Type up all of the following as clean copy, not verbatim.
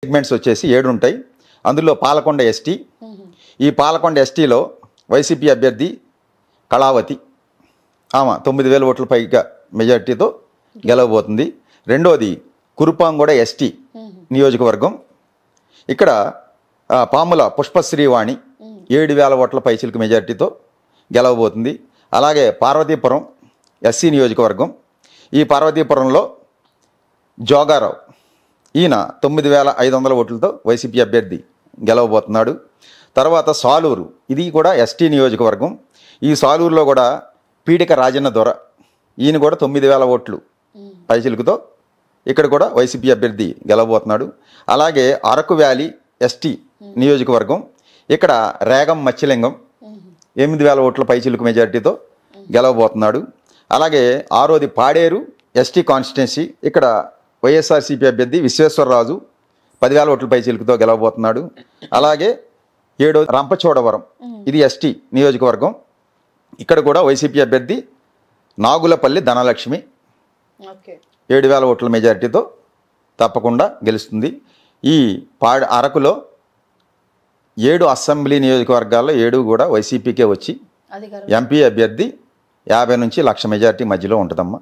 Segments వచ్చేసి 7 ఉంటాయి. అందులో పాలకొండ ఎస్టీ. ఈ పాలకొండ ఎస్టీలో వైసీపీ అభ్యర్థి కళావతి ఆమె 9,000 ఓట్ల పైగా మెజార్టీతో గెలవబోతుంది. రెండోది కురుపాంగూడ ఎస్టీ నియోజకవర్గం. ఇక్కడ పాముల పుష్పశ్రీవాణి 7,000 ఓట్ల పైచిలకు మెజార్టీతో గెలవబోతుంది. అలాగే పార్వతీపురం ఎస్సీ నియోజకవర్గం. ఈ పార్వతీపురంలో జోగారావు ఈయన 9,500 ఓట్లతో వైసీపీ అభ్యర్థి గెలవబోతున్నాడు. తర్వాత సాలూరు, ఇది కూడా ఎస్టీ నియోజకవర్గం. ఈ సాలూరులో కూడా పీడిక రాజన్న దొర ఈయన కూడా 9,000 ఓట్లు పైచిలుకుతో ఇక్కడ కూడా వైసీపీ అభ్యర్థి గెలవబోతున్నాడు. అలాగే అరకు వ్యాలీ ఎస్టీ నియోజకవర్గం. ఇక్కడ రేగం మత్స్యలింగం 8,000 ఓట్ల పైచిలుకు మెజార్టీతో గెలవబోతున్నాడు. అలాగే ఆరోది పాడేరు ఎస్టీ కాన్స్టిట్యున్సీ. ఇక్కడ వైఎస్ఆర్సీపీ అభ్యర్థి విశ్వేశ్వరరాజు 10,000 ఓట్ల పైచిలుకుతో గెలవబోతున్నాడు. అలాగే 7 రంపచోడవరం, ఇది ఎస్టీ నియోజకవర్గం. ఇక్కడ కూడా వైసీపీ అభ్యర్థి నాగులపల్లి ధనలక్ష్మి 7,000 ఓట్ల మెజారిటీతో తప్పకుండా గెలుస్తుంది. ఈ అరకులో 7 అసెంబ్లీ నియోజకవర్గాల్లో 7 కూడా వైసీపీకే వచ్చి ఎంపీ అభ్యర్థి 50 నుంచి 1,00,000 మెజారిటీ మధ్యలో ఉంటుందమ్మా.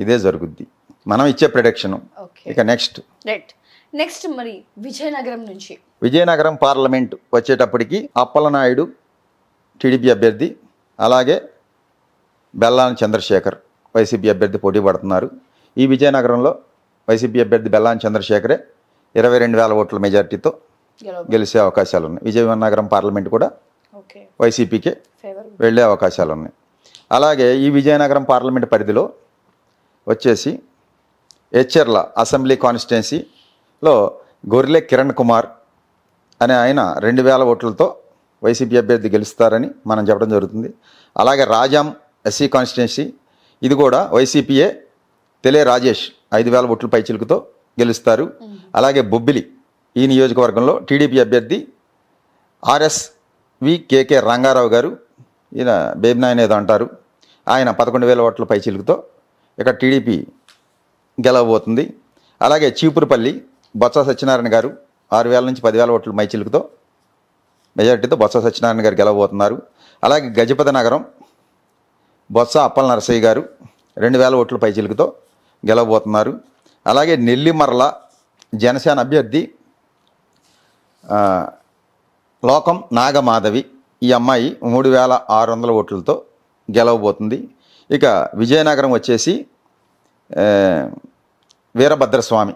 ఇదే జరుగుద్ది మనం ఇచ్చే ప్రిడిక్షన్. ఇక నెక్స్ట్ మరి విజయనగరం పార్లమెంట్ వచ్చేటప్పటికి అప్పలనాయుడు టీడీపీ అభ్యర్థి, అలాగే బెల్లాని చంద్రశేఖర్ వైసీపీ అభ్యర్థి పోటీ పడుతున్నారు. ఈ విజయనగరంలో వైసీపీ అభ్యర్థి బెల్లాని చంద్రశేఖరే 22,000 ఓట్ల మెజార్టీతో గెలిచే అవకాశాలు ఉన్నాయి. విజయనగరం పార్లమెంట్ కూడా వైసీపీకే వెళ్ళే అవకాశాలు ఉన్నాయి. అలాగే ఈ విజయనగరం పార్లమెంట్ పరిధిలో వచ్చేసి ఎచ్చెర్ల అసెంబ్లీ కాన్స్టిట్యున్సీలో గొర్రె కిరణ్ కుమార్ అనే ఆయన 2,000 ఓట్లతో వైసీపీ అభ్యర్థి గెలుస్తారని మనం చెప్పడం జరుగుతుంది. అలాగే రాజాం ఎస్సీ కాన్స్టిట్యున్సీ, ఇది కూడా వైసీపీయే తెలే రాజేష్ 5,000 ఓట్ల పైచిలుకుతో గెలుస్తారు. అలాగే బొబ్బిలి ఈ నియోజకవర్గంలో టీడీపీ అభ్యర్థి RSVKK రంగారావు గారు, ఈయన బేబినాయన్ ఏదో అంటారు, ఆయన 11,000 ఓట్ల పైచిలుకుతో ఇక్కడ టీడీపీ గెలవబోతుంది. అలాగే చీపురుపల్లి బొత్స సత్యనారాయణ గారు 6,000 నుంచి 10,000 ఓట్ల మైచిలుకుతో మెజారిటీతో బొత్స సత్యనారాయణ గారు గెలవబోతున్నారు. అలాగే గజపతి నగరం బొత్స అప్పల నరసయ్య గారు 2,000 ఓట్ల పైచిలుకుతో గెలవబోతున్నారు. అలాగే నెల్లిమర్ల జనసేన అభ్యర్థి లోకం నాగమాధవి, ఈ అమ్మాయి 3,600 ఓట్లతో గెలవబోతుంది. ఇక విజయనగరం వచ్చేసి వీరభద్రస్వామి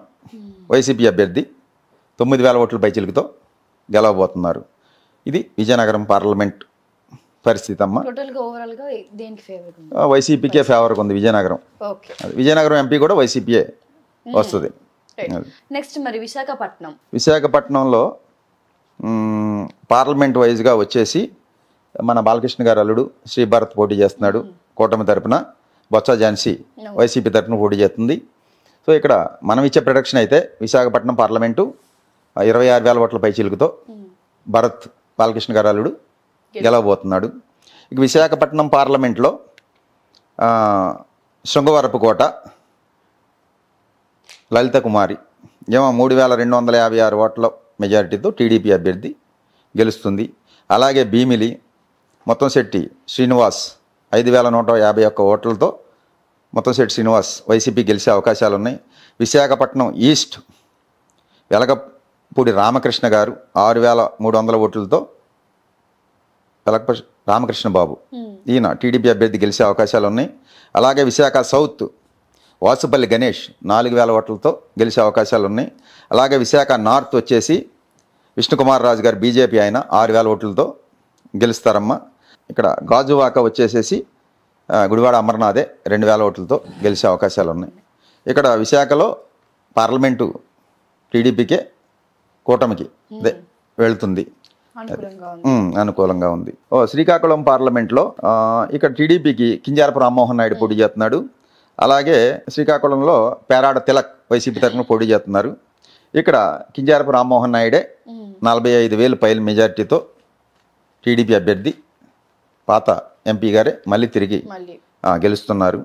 వైసీపీ అభ్యర్థి 9,000 ఓట్ల పైచిలుకుతో గెలవబోతున్నారు. ఇది విజయనగరం పార్లమెంట్ పరిస్థితి అమ్మ. వైసీపీకే ఫేవర్గా ఉంది విజయనగరం. విజయనగరం ఎంపీ కూడా వైసీపీయే వస్తుంది. నెక్స్ట్ మరి విశాఖపట్నంలో పార్లమెంట్ వైజ్గా వచ్చేసి మన బాలకృష్ణ గారు అల్లుడు శ్రీభారత్ పోటీ చేస్తున్నాడు కూటమి తరపున. బొత్స ఝాన్సీ వైసీపీ తరపున పోటీ చేస్తుంది. సో ఇక్కడ మనం ఇచ్చే ప్రొడక్షన్ అయితే విశాఖపట్నం పార్లమెంటు 26,000 ఓట్ల పైచిలుకుతో భరత్ బాలకృష్ణ గారు అల్లుడు గెలవబోతున్నాడు. ఇక విశాఖపట్నం పార్లమెంట్లో శృంగవరపుకోట లలిత కుమారి ఏమో 3,256 ఓట్ల మెజారిటీతో టీడీపీ అభ్యర్థి గెలుస్తుంది. అలాగే భీమిలి మొత్తంశెట్టి శ్రీనివాస్ 5,151 ఓట్లతో మొత్తంశెట్టి శ్రీనివాస్ వైసీపీ గెలిచే అవకాశాలు ఉన్నాయి. విశాఖపట్నం ఈస్ట్ వెలగపూడి రామకృష్ణ గారు 6,300 ఓట్లతో రామకృష్ణ బాబు ఈయన టీడీపీ అభ్యర్థి గెలిచే అవకాశాలు ఉన్నాయి. అలాగే విశాఖ సౌత్ వాసుపల్లి గణేష్ 4,000 ఓట్లతో గెలిచే అవకాశాలు ఉన్నాయి. అలాగే విశాఖ నార్త్ వచ్చేసి విష్ణుకుమార్ రాజు గారు బీజేపీ ఆయన 6,000 ఓట్లతో గెలుస్తారమ్మా. ఇక్కడ గాజువాక వచ్చేసేసి గుడివాడ అమర్నాథే 2,000 ఓట్లతో గెలిచే అవకాశాలు ఉన్నాయి. ఇక్కడ విశాఖలో పార్లమెంటు టీడీపీకే కూటమికి వెళుతుంది, అనుకూలంగా ఉంది. శ్రీకాకుళం పార్లమెంట్లో ఇక్కడ టీడీపీకి కింజారపు రామ్మోహన్ నాయుడు పోటీ చేస్తున్నాడు. అలాగే శ్రీకాకుళంలో పేరాడ తిలక్ వైసీపీ తరఫున పోటీ చేస్తున్నారు. ఇక్కడ కింజారపు రామ్మోహన్ నాయుడే 45,000 పైల మెజార్టీతో టీడీపీ అభ్యర్థి పాత ఎంపీ గారే మళ్ళీ తిరిగి గెలుస్తున్నారు.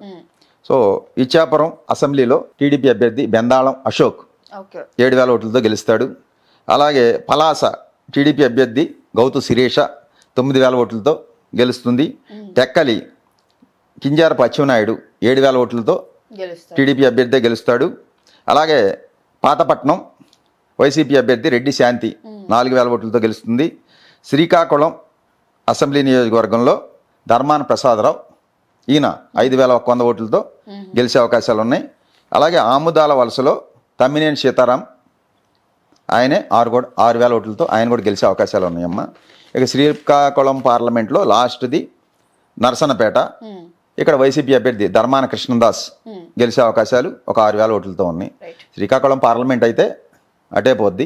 సో ఇచ్చాపురం అసెంబ్లీలో టీడీపీ అభ్యర్థి బెందాళం అశోక్ ఓకే 7,000 ఓట్లతో గెలుస్తాడు. అలాగే పలాస టీడీపీ అభ్యర్థి గౌతు శిరీష 9,000 ఓట్లతో గెలుస్తుంది. టెక్కలి కింజారపు అచ్చెన్నాయుడు 7,000 ఓట్లతో గెలుస్తారు. టీడీపీ అభ్యర్థి గెలుస్తాడు. అలాగే పాతపట్నం వైసీపీ అభ్యర్థి రెడ్డి శాంతి 4,000 ఓట్లతో గెలుస్తుంది. శ్రీకాకుళం అసెంబ్లీ నియోజకవర్గంలో ధర్మాన ప్రసాదరావు ఈయన 5,100 ఓట్లతో గెలిచే అవకాశాలు ఉన్నాయి. అలాగే ఆముదాల వలసలో తమ్మినేని సీతారాం ఆయనే 6,000 ఓట్లతో ఆయన కూడా గెలిచే అవకాశాలు ఉన్నాయమ్మా. ఇక శ్రీకాకుళం పార్లమెంట్లో లాస్ట్ది నరసన్నపేట. ఇక్కడ వైసీపీ అభ్యర్థి ధర్మాన కృష్ణదాస్ గెలిచే అవకాశాలు ఒక 6,000 ఓట్లతో ఉన్నాయి. శ్రీకాకుళం పార్లమెంట్ అయితే అటే పోద్ది,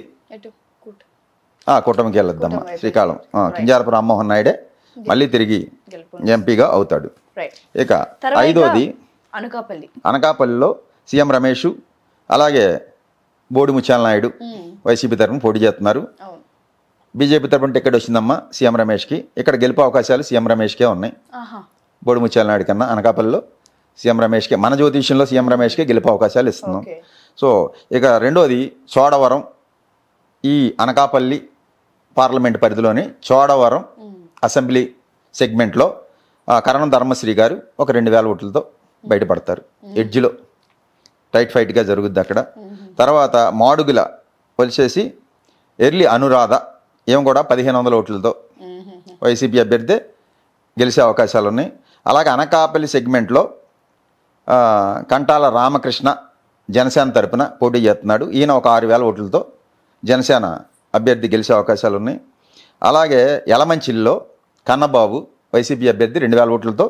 కూటమికి వెళ్ళొద్దమ్మా. శ్రీకాకుళం కింజారపు రామ్మోహన్ నాయుడే మళ్ళీ తిరిగి ఎంపీగా అవుతాడు. ఇక 5వది అనకాపల్లిలో సీఎం రమేష్ అలాగే బోడి ముత్యాల నాయుడు వైసీపీ తరఫున పోటీ చేస్తున్నారు. బీజేపీ తరఫున టికెట్ వచ్చిందమ్మా సీఎం రమేష్కి. ఇక్కడ గెలుపు అవకాశాలు సీఎం రమేష్కే ఉన్నాయి. బోడి ముత్యాల నాయుడు కన్నా అనకాపల్లిలో సీఎం రమేష్కే, మన జ్యోతిష్యంలో సీఎం రమేష్కే గెలుపు అవకాశాలు ఇస్తున్నాం. సో ఇక 2వది చోడవరం. ఈ అనకాపల్లి పార్లమెంట్ పరిధిలోని చోడవరం అసెంబ్లీ సెగ్మెంట్లో కరణం ధర్మశ్రీ గారు ఒక 2,000 ఓట్లతో బయటపడతారు. ఎడ్జ్లో టైట్ ఫైట్గా జరుగుద్ది అక్కడ. తర్వాత మాడుగుల వచ్చేసి ఎర్లి అనురాధ ఏం కూడా 1,500 ఓట్లతో వైసీపీ అభ్యర్థి గెలిచే అవకాశాలు ఉన్నాయి. అలాగే అనకాపల్లి సెగ్మెంట్లో కంటాల రామకృష్ణ జనసేన తరపున పోటీ చేస్తున్నాడు. ఈయన ఒక 6,000 ఓట్లతో జనసేన అభ్యర్థి గెలిచే అవకాశాలు ఉన్నాయి. అలాగే యలమంచిల్లో కన్నబాబు వైసీపీ అభ్యర్థి 2,000 ఓట్లతో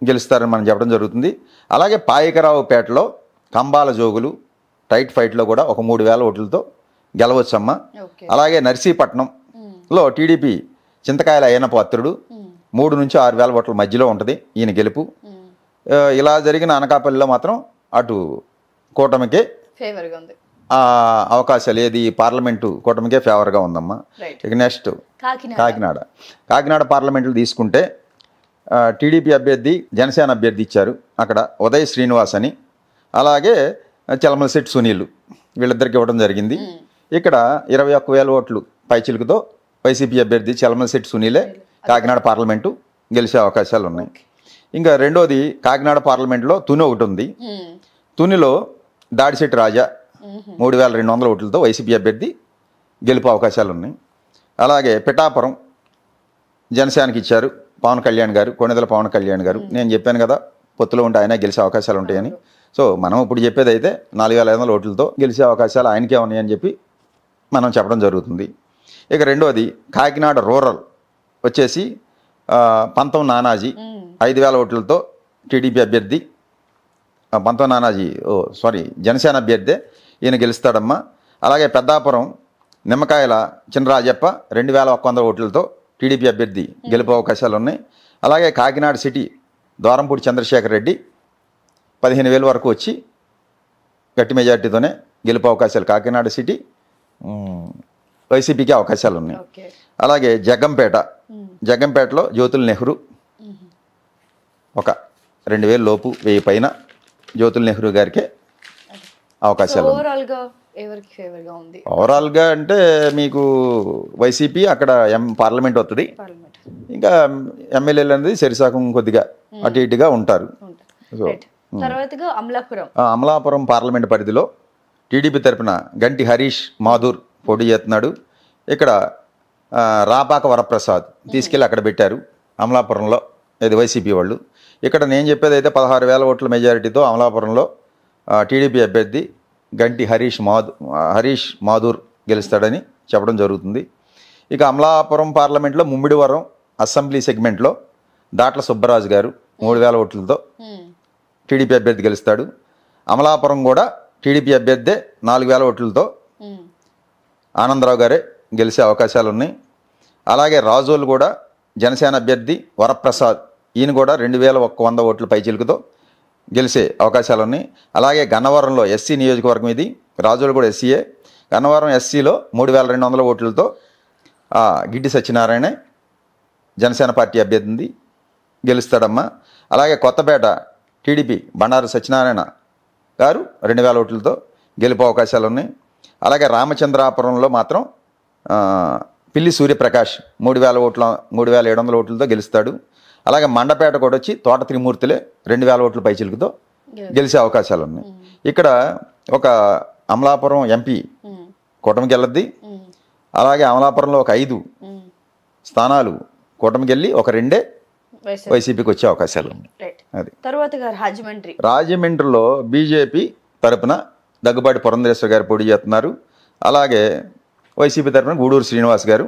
గెలుస్తారని మనం చెప్పడం జరుగుతుంది. అలాగే పాయకరావుపేటలో కంబాల జోగులు టైట్ ఫైట్లో కూడా ఒక 3,000 ఓట్లతో గెలవచ్చమ్మ. అలాగే నర్సీపట్నంలో టీడీపీ చింతకాయల అయిన పాత్రుడు 3 నుంచి 6,000 ఓట్ల మధ్యలో ఉంటుంది ఈయన గెలుపు. ఇలా జరిగిన అనకాపల్లిలో మాత్రం అటు కూటమికే ఫేవర్గా ఉంది అవకాశాలు. ఏది పార్లమెంటు కూటమికే ఫేవర్గా ఉందమ్మా. ఇక నెక్స్ట్ కాకినాడ పార్లమెంట్లు తీసుకుంటే టీడీపీ అభ్యర్థి జనసేన అభ్యర్థి ఇచ్చారు. అక్కడ ఉదయ్ శ్రీనివాస్ అని అలాగే చలమలశెట్టి సునీల్ వీళ్ళిద్దరికి ఇవ్వడం జరిగింది. ఇక్కడ 21,000 ఓట్లు పైచిలుకుతో వైసీపీ అభ్యర్థి చలమలశెట్టి సునీలే కాకినాడ పార్లమెంటు గెలిచే అవకాశాలు ఉన్నాయి. ఇంకా 2వది కాకినాడ పార్లమెంట్లో తుని ఒకటి ఉంది. తునిలో దాడిశెట్టి రాజా 3,200 ఓట్లతో వైసీపీ అభ్యర్థి గెలుపు అవకాశాలు ఉన్నాయి. అలాగే పిఠాపురం జనసేనకి ఇచ్చారు పవన్ కళ్యాణ్ గారు, కొణిదెల పవన్ కళ్యాణ్ గారు. నేను చెప్పాను కదా పొత్తులో ఉంటే ఆయన గెలిచే అవకాశాలు ఉంటాయని. సో మనం ఇప్పుడు చెప్పేది అయితే 4,500 ఓట్లతో గెలిచే అవకాశాలు ఆయనకే ఉన్నాయని చెప్పి మనం చెప్పడం జరుగుతుంది. ఇక 2వది కాకినాడ రూరల్ వచ్చేసి పంతం నానాజీ 5,000 ఓట్లతో టీడీపీ అభ్యర్థి జనసేన అభ్యర్థి ఈయన గెలుస్తాడమ్మా. అలాగే పెద్దాపురం నిమ్మకాయల చినరాజప్ప 2,100 ఓట్లతో టీడీపీ అభ్యర్థి గెలుపు అవకాశాలు ఉన్నాయి. అలాగే కాకినాడ సిటీ ద్వారంపూడి చంద్రశేఖర్ రెడ్డి 15,000 వరకు వచ్చి గట్టి మెజార్టీతోనే గెలుపు అవకాశాలు. కాకినాడ సిటీ వైసీపీకి అవకాశాలు ఉన్నాయి. అలాగే జగ్గంపేటలో జ్యోతుల్ నెహ్రూ ఒక 2,000 లోపు 1,000 పైన జ్యోతుల్ నెహ్రూ గారికే అవకాశాలు. ఓవరాల్గా అంటే మీకు వైసీపీ అక్కడ పార్లమెంట్ వస్తుంది. ఇంకా ఎమ్మెల్యేలు అనేది శరిశాఖం కొద్దిగా అటు ఇటుగా ఉంటారు. అమలాపురం పార్లమెంట్ పరిధిలో టీడీపీ తరపున గంటి హరీష్ మాధూర్ పోటీ చేస్తున్నాడు. ఇక్కడ రాపాక వరప్రసాద్ తీసుకెళ్ళి అక్కడ పెట్టారు అమలాపురంలో, ఇది వైసీపీ వాళ్ళు. ఇక్కడ నేను చెప్పేది అయితే 16,000 ఓట్ల మెజారిటీతో అమలాపురంలో టీడీపీ అభ్యర్థి గంటి హరీష్ మాధూర్ గెలుస్తాడని చెప్పడం జరుగుతుంది. ఇక అమలాపురం పార్లమెంట్లో ముమ్మిడివరం అసెంబ్లీ సెగ్మెంట్లో దాట్ల సుబ్బరాజు గారు 3,000 ఓట్లతో టీడీపీ అభ్యర్థి గెలుస్తాడు. అమలాపురం కూడా టీడీపీ అభ్యర్థి 4,000 ఓట్లతో ఆనందరావు గారే గెలిచే అవకాశాలు ఉన్నాయి. అలాగే రాజోలు కూడా జనసేన అభ్యర్థి వరప్రసాద్ ఈయన కూడా 2,100 ఓట్ల పైచిలుకుతో గెలిచే అవకాశాలు ఉన్నాయి. అలాగే గన్నవరంలో ఎస్సీ నియోజకవర్గం ఇది, రాజోలు కూడా ఎస్సీయే. గన్నవరం ఎస్సీలో 3,200 ఓట్లతో గిడ్డి సత్యనారాయణ జనసేన పార్టీ అభ్యర్థి గెలుస్తాడమ్మా. అలాగే కొత్తపేట టీడీపీ బండారు సత్యనారాయణ గారు 2,000 ఓట్లతో గెలుపు అవకాశాలు ఉన్నాయి. అలాగే రామచంద్రాపురంలో మాత్రం పిల్లి సూర్యప్రకాష్ 3,700 ఓట్లతో గెలుస్తాడు. అలాగే మండపేట కూడా వచ్చి తోట త్రిమూర్తులే 2,000 ఓట్ల పైచిలుకుతో గెలిచే అవకాశాలు ఉన్నాయి. ఇక్కడ ఒక అమలాపురం ఎంపీ కూటమికి వెళ్ళద్ది. అలాగే అమలాపురంలో ఒక 5 స్థానాలు కూటమికి వెళ్ళి ఒక 2 వైసీపీకి వచ్చే అవకాశాలు ఉన్నాయి. అది తర్వాత రాజమండ్రిలో బీజేపీ తరపున దగ్గుబాటి పురంధరేశ్వర గారు పోటీ చేస్తున్నారు. అలాగే వైసీపీ తరపున గూడూరు శ్రీనివాస్ గారు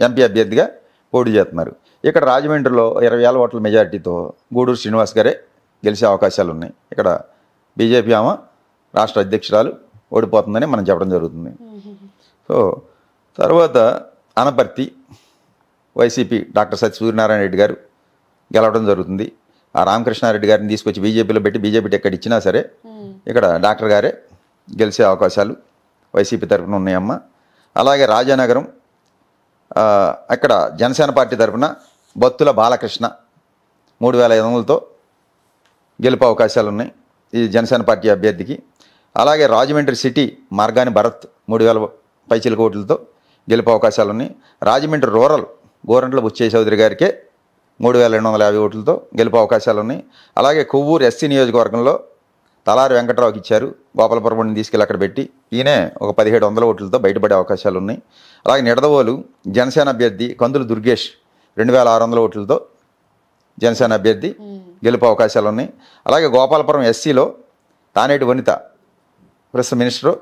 ఎంపీ అభ్యర్థిగా పోటీ చేస్తున్నారు. ఇక్కడ రాజమండ్రిలో 20,000 ఓట్ల మెజారిటీతో గూడూరు శ్రీనివాస్ గారే గెలిచే అవకాశాలు ఉన్నాయి. ఇక్కడ బీజేపీ ఆమె రాష్ట్ర అధ్యక్షురాలు ఓడిపోతుందని మనం చెప్పడం జరుగుతుంది. సో తర్వాత అనపర్తి వైసీపీ డాక్టర్ సత్య సూర్యనారాయణ రెడ్డి గారు గెలవడం జరుగుతుంది. ఆ రామకృష్ణారెడ్డి గారిని తీసుకొచ్చి బీజేపీలో పెట్టి బీజేపీ టికెట్ ఇచ్చినా సరే ఇక్కడ డాక్టర్ గారే గెలిచే అవకాశాలు వైసీపీ తరఫున ఉన్నాయమ్మ. అలాగే రాజానగరం అక్కడ జనసేన పార్టీ తరఫున బత్తుల బాలకృష్ణ 3,500తో గెలుపు అవకాశాలు ఉన్నాయి ఈ జనసేన పార్టీ అభ్యర్థికి. అలాగే రాజమండ్రి సిటీ మార్గాని భరత్ 3,000 పైచిలుక ఓట్లతో గెలుపు అవకాశాలు ఉన్నాయి. రాజమండ్రి రూరల్ గోరంట్ల బుచ్చయ్య చౌదరి గారికే 3,250 ఓట్లతో గెలుపు అవకాశాలు ఉన్నాయి. అలాగే కొవ్వూరు ఎస్సీ నియోజకవర్గంలో తలారి వెంకటరావుకి ఇచ్చారు. గోపాలపురం తీసుకెళ్ళి అక్కడ పెట్టి ఈయనే ఒక 1,700 ఓట్లతో బయటపడే అవకాశాలు ఉన్నాయి. అలాగే నిడదవోలు జనసేన అభ్యర్థి కందులు దుర్గేష్ 2,600 ఓట్లతో జనసేన అభ్యర్థి గెలుపు అవకాశాలు ఉన్నాయి. అలాగే గోపాలపురం ఎస్సీలో తానేటి వనిత ప్రస్తుత మినిస్టరు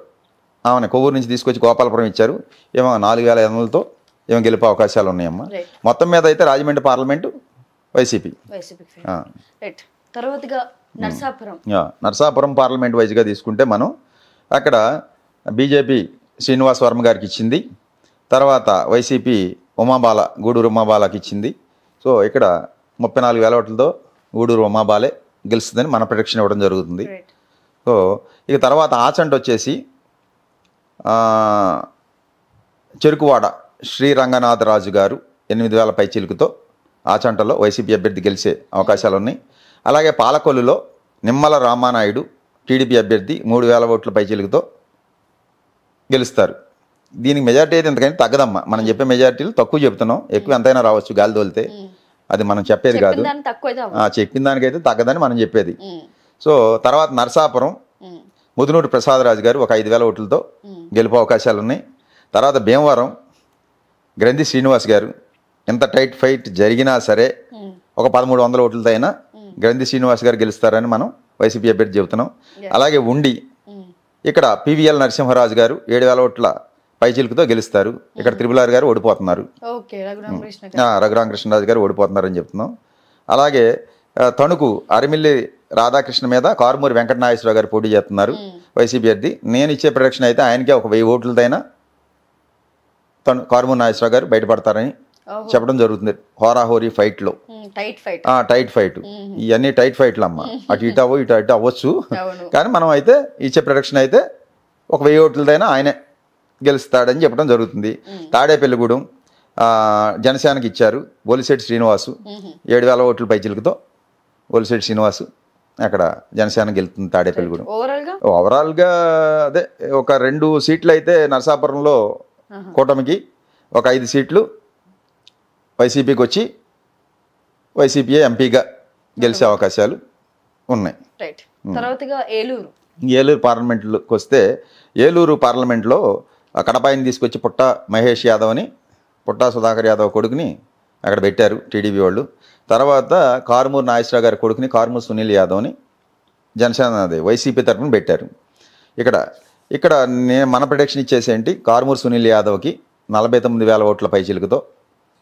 ఆమెను కొవ్వూరు నుంచి తీసుకొచ్చి గోపాలపురం ఇచ్చారు. ఏమో 4,500తో ఏమో గెలుపు అవకాశాలు ఉన్నాయమ్మా. మొత్తం మీద అయితే Rajahmundry parliament YCP. Narsapuram parliament వైజ్గా తీసుకుంటే మనం అక్కడ బీజేపీ శ్రీనివాస్ వర్మ గారికి ఇచ్చింది. తర్వాత వైసీపీ గూడూరు ఉమాబాలకి ఇచ్చింది. సో ఇక్కడ 34,000 ఓట్లతో గూడూరు ఉమాబాలే గెలుస్తుందని మన ప్రొడిక్షన్ ఇవ్వడం జరుగుతుంది. సో ఇక తర్వాత ఆచంట వచ్చేసి చెరుకువాడ శ్రీరంగనాథరాజు గారు 8,000 పైచిలుకుతో ఆచంటలో వైసీపీ అభ్యర్థి గెలిచే అవకాశాలు ఉన్నాయి. అలాగే పాలకొల్లులో నిమ్మల రామానాయుడు టీడీపీ అభ్యర్థి 3,000 ఓట్ల పైచిలుకుతో గెలుస్తారు. దీనికి మెజార్టీ అయితే ఎంతకైనా తగ్గదమ్మా. మనం చెప్పే మెజార్టీలు తక్కువ చెప్తున్నాం, ఎక్కువ ఎంతైనా రావచ్చు గాలి తోలితే. అది మనం చెప్పేది కాదు, చెప్పిన దానికైతే తగ్గదని మనం చెప్పేది. సో తర్వాత నరసాపురం ముదునూరు ప్రసాదరాజు గారు ఒక 5,000 ఓట్లతో గెలుపు అవకాశాలు ఉన్నాయి. తర్వాత భీమవరం గ్రంథి శ్రీనివాస్ గారు ఎంత టైట్ ఫైట్ జరిగినా సరే ఒక 1,300 ఓట్లతో అయినా గ్రంథి శ్రీనివాస్ గారు గెలుస్తారని మనం వైసీపీ అభ్యర్థి చెబుతున్నాం. అలాగే ఉండి ఇక్కడ పివిఎల్ నరసింహరాజు గారు 7,000 ఓట్ల పైచిలుకుతో గెలుస్తారు. ఇక్కడ త్రిపులార్ గారు ఓడిపోతున్నారు, రఘురామకృష్ణరాజు గారు ఓడిపోతున్నారని చెప్తున్నాం. అలాగే తణుకు అరిమిల్లి రాధాకృష్ణ మీద కారుమూరి వెంకట నాగేశ్వరరావు గారు పోటీ చేస్తున్నారు వైసీపీ అభ్యర్థి. నేను ఇచ్చే ప్రొడక్షన్ అయితే ఆయనకే ఒక 1000 ఓట్లదైనా కారుమూరి నాగేశ్వరరావు గారు బయటపడతారని చెప్పడం జరుగుతుంది. హోరాహోరీ ఫైట్లో టైట్ ఫైట్, ఇవన్నీ టైట్ ఫైట్లు అమ్మ. అటు ఇటు అవ్వచ్చు, కానీ మనం అయితే ఇచ్చే ప్రొడక్షన్ అయితే ఒక 1000 ఓట్లదైనా ఆయనే గెలుస్తాడని చెప్పడం జరుగుతుంది. తాడేపల్లిగూడెం జనసేనకి ఇచ్చారు బొలిశెట్టి శ్రీనివాసు 7,000 ఓట్ల పైచిలుకుతో బొలిశెట్టి శ్రీనివాసు అక్కడ జనసేన గెలుతుంది తాడేపల్లిగూడెం. ఓవరాల్గా అదే ఒక 2 సీట్లు అయితే నరసాపురంలో కూటమికి, ఒక 5 సీట్లు వైసీపీకి వచ్చి వైసీపీ ఎంపీగా గెలిచే అవకాశాలు ఉన్నాయి. ఏలూరు పార్లమెంట్లోకి వస్తే ఏలూరు పార్లమెంట్లో కడపాయిని తీసుకొచ్చి పుట్టా సుధాకర్ యాదవ్ కొడుకుని అక్కడ పెట్టారు టీడీపీ వాళ్ళు. తర్వాత కారుమూరి నాగేశ్వరరావు గారి కొడుకుని కారుమూరి సునీల్ యాదవ్ని జనసేన వైసీపీ తరఫున పెట్టారు. ఇక్కడ నేను మన ప్రొడిక్షన్ ఇచ్చేసి ఏంటి, కారుమూరి సునీల్ యాదవ్కి 49,000 ఓట్ల పైచిలుకుతో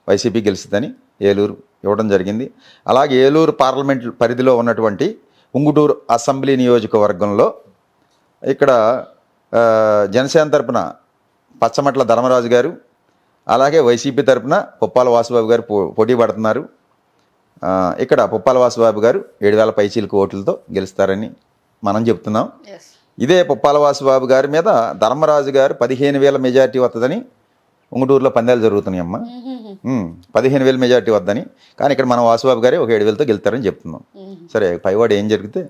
వైసీపీ గెలుస్తుందని ఏలూరు ఇవ్వడం జరిగింది. అలాగే ఏలూరు పార్లమెంట్ పరిధిలో ఉన్నటువంటి ఉంగుటూరు అసెంబ్లీ నియోజకవర్గంలో ఇక్కడ జనసేన తరపున పచ్చమట్ల ధర్మరాజు గారు, అలాగే వైసీపీ తరపున పుప్పాల వాసుబాబు గారు పోటీ పడుతున్నారు. ఇక్కడ పుప్పాల వాసుబాబు గారు 7,000 పైచిలుకు ఓట్లతో గెలుస్తారని మనం చెప్తున్నాం. ఇదే పుప్పాల వాసుబాబు గారి మీద ధర్మరాజు గారు 15,000 మెజార్టీ వస్తుందని ఉంగుటూరులో పందాలు జరుగుతున్నాయి అమ్మ 15,000 మెజార్టీ వద్దని. కానీ ఇక్కడ మన వాసుబాబు గారే ఒక 7,000తో గెలుతారని చెప్తున్నాం. సరే పైవాడు ఏం జరిగితే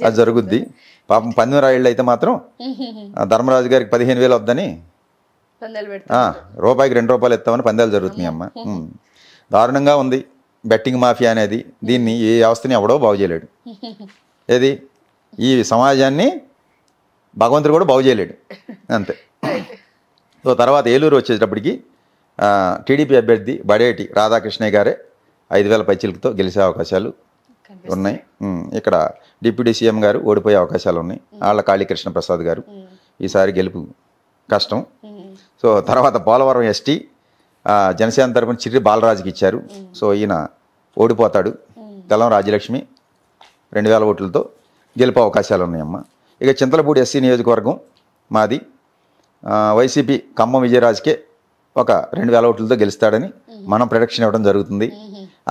అది జరుగుద్ది. పాపం పందెం రాయిళ్ళు అయితే మాత్రం ధర్మరాజు గారికి 15,000 వద్దని రూపాయికి 2 రూపాయలు ఇస్తామని పందాలు జరుగుతున్నాయి అమ్మ. దారుణంగా ఉంది బెట్టింగ్ మాఫియా అనేది. దీన్ని ఏ వ్యవస్థని ఎవడో బాగు చేయలేడు. ఏది ఈ సమాజాన్ని భగవంతుడు కూడా బాగు చేయలేడు అంతే. సో తర్వాత ఏలూరు వచ్చేటప్పటికి టీడీపీ అభ్యర్థి బడేటి రాధాకృష్ణయ్య గారే 5,000 పైచిలతో గెలిచే అవకాశాలు ఉన్నాయి. ఇక్కడ డిప్యూటీ సీఎం గారు ఓడిపోయే అవకాశాలు ఉన్నాయి. ఆళ్ళ కాళీకృష్ణ ప్రసాద్ గారు ఈసారి గెలుపు కష్టం. సో తర్వాత పోలవరం ఎస్టీ జనసేన తరపున చిర్రి బాలరాజుకి ఇచ్చారు. సో ఈయన ఓడిపోతాడు. తెల్లం రాజ్యలక్ష్మి 2,000 ఓట్లతో గెలుపు అవకాశాలు ఉన్నాయమ్మ. ఇక చింతలపూడి ఎస్సీ నియోజకవర్గం మాది. వైసీపీ ఖమ్మం విజయరాజ్కే ఒక 2,000 ఓట్లతో గెలుస్తాడని మనం ప్రొడక్షన్ ఇవ్వడం జరుగుతుంది.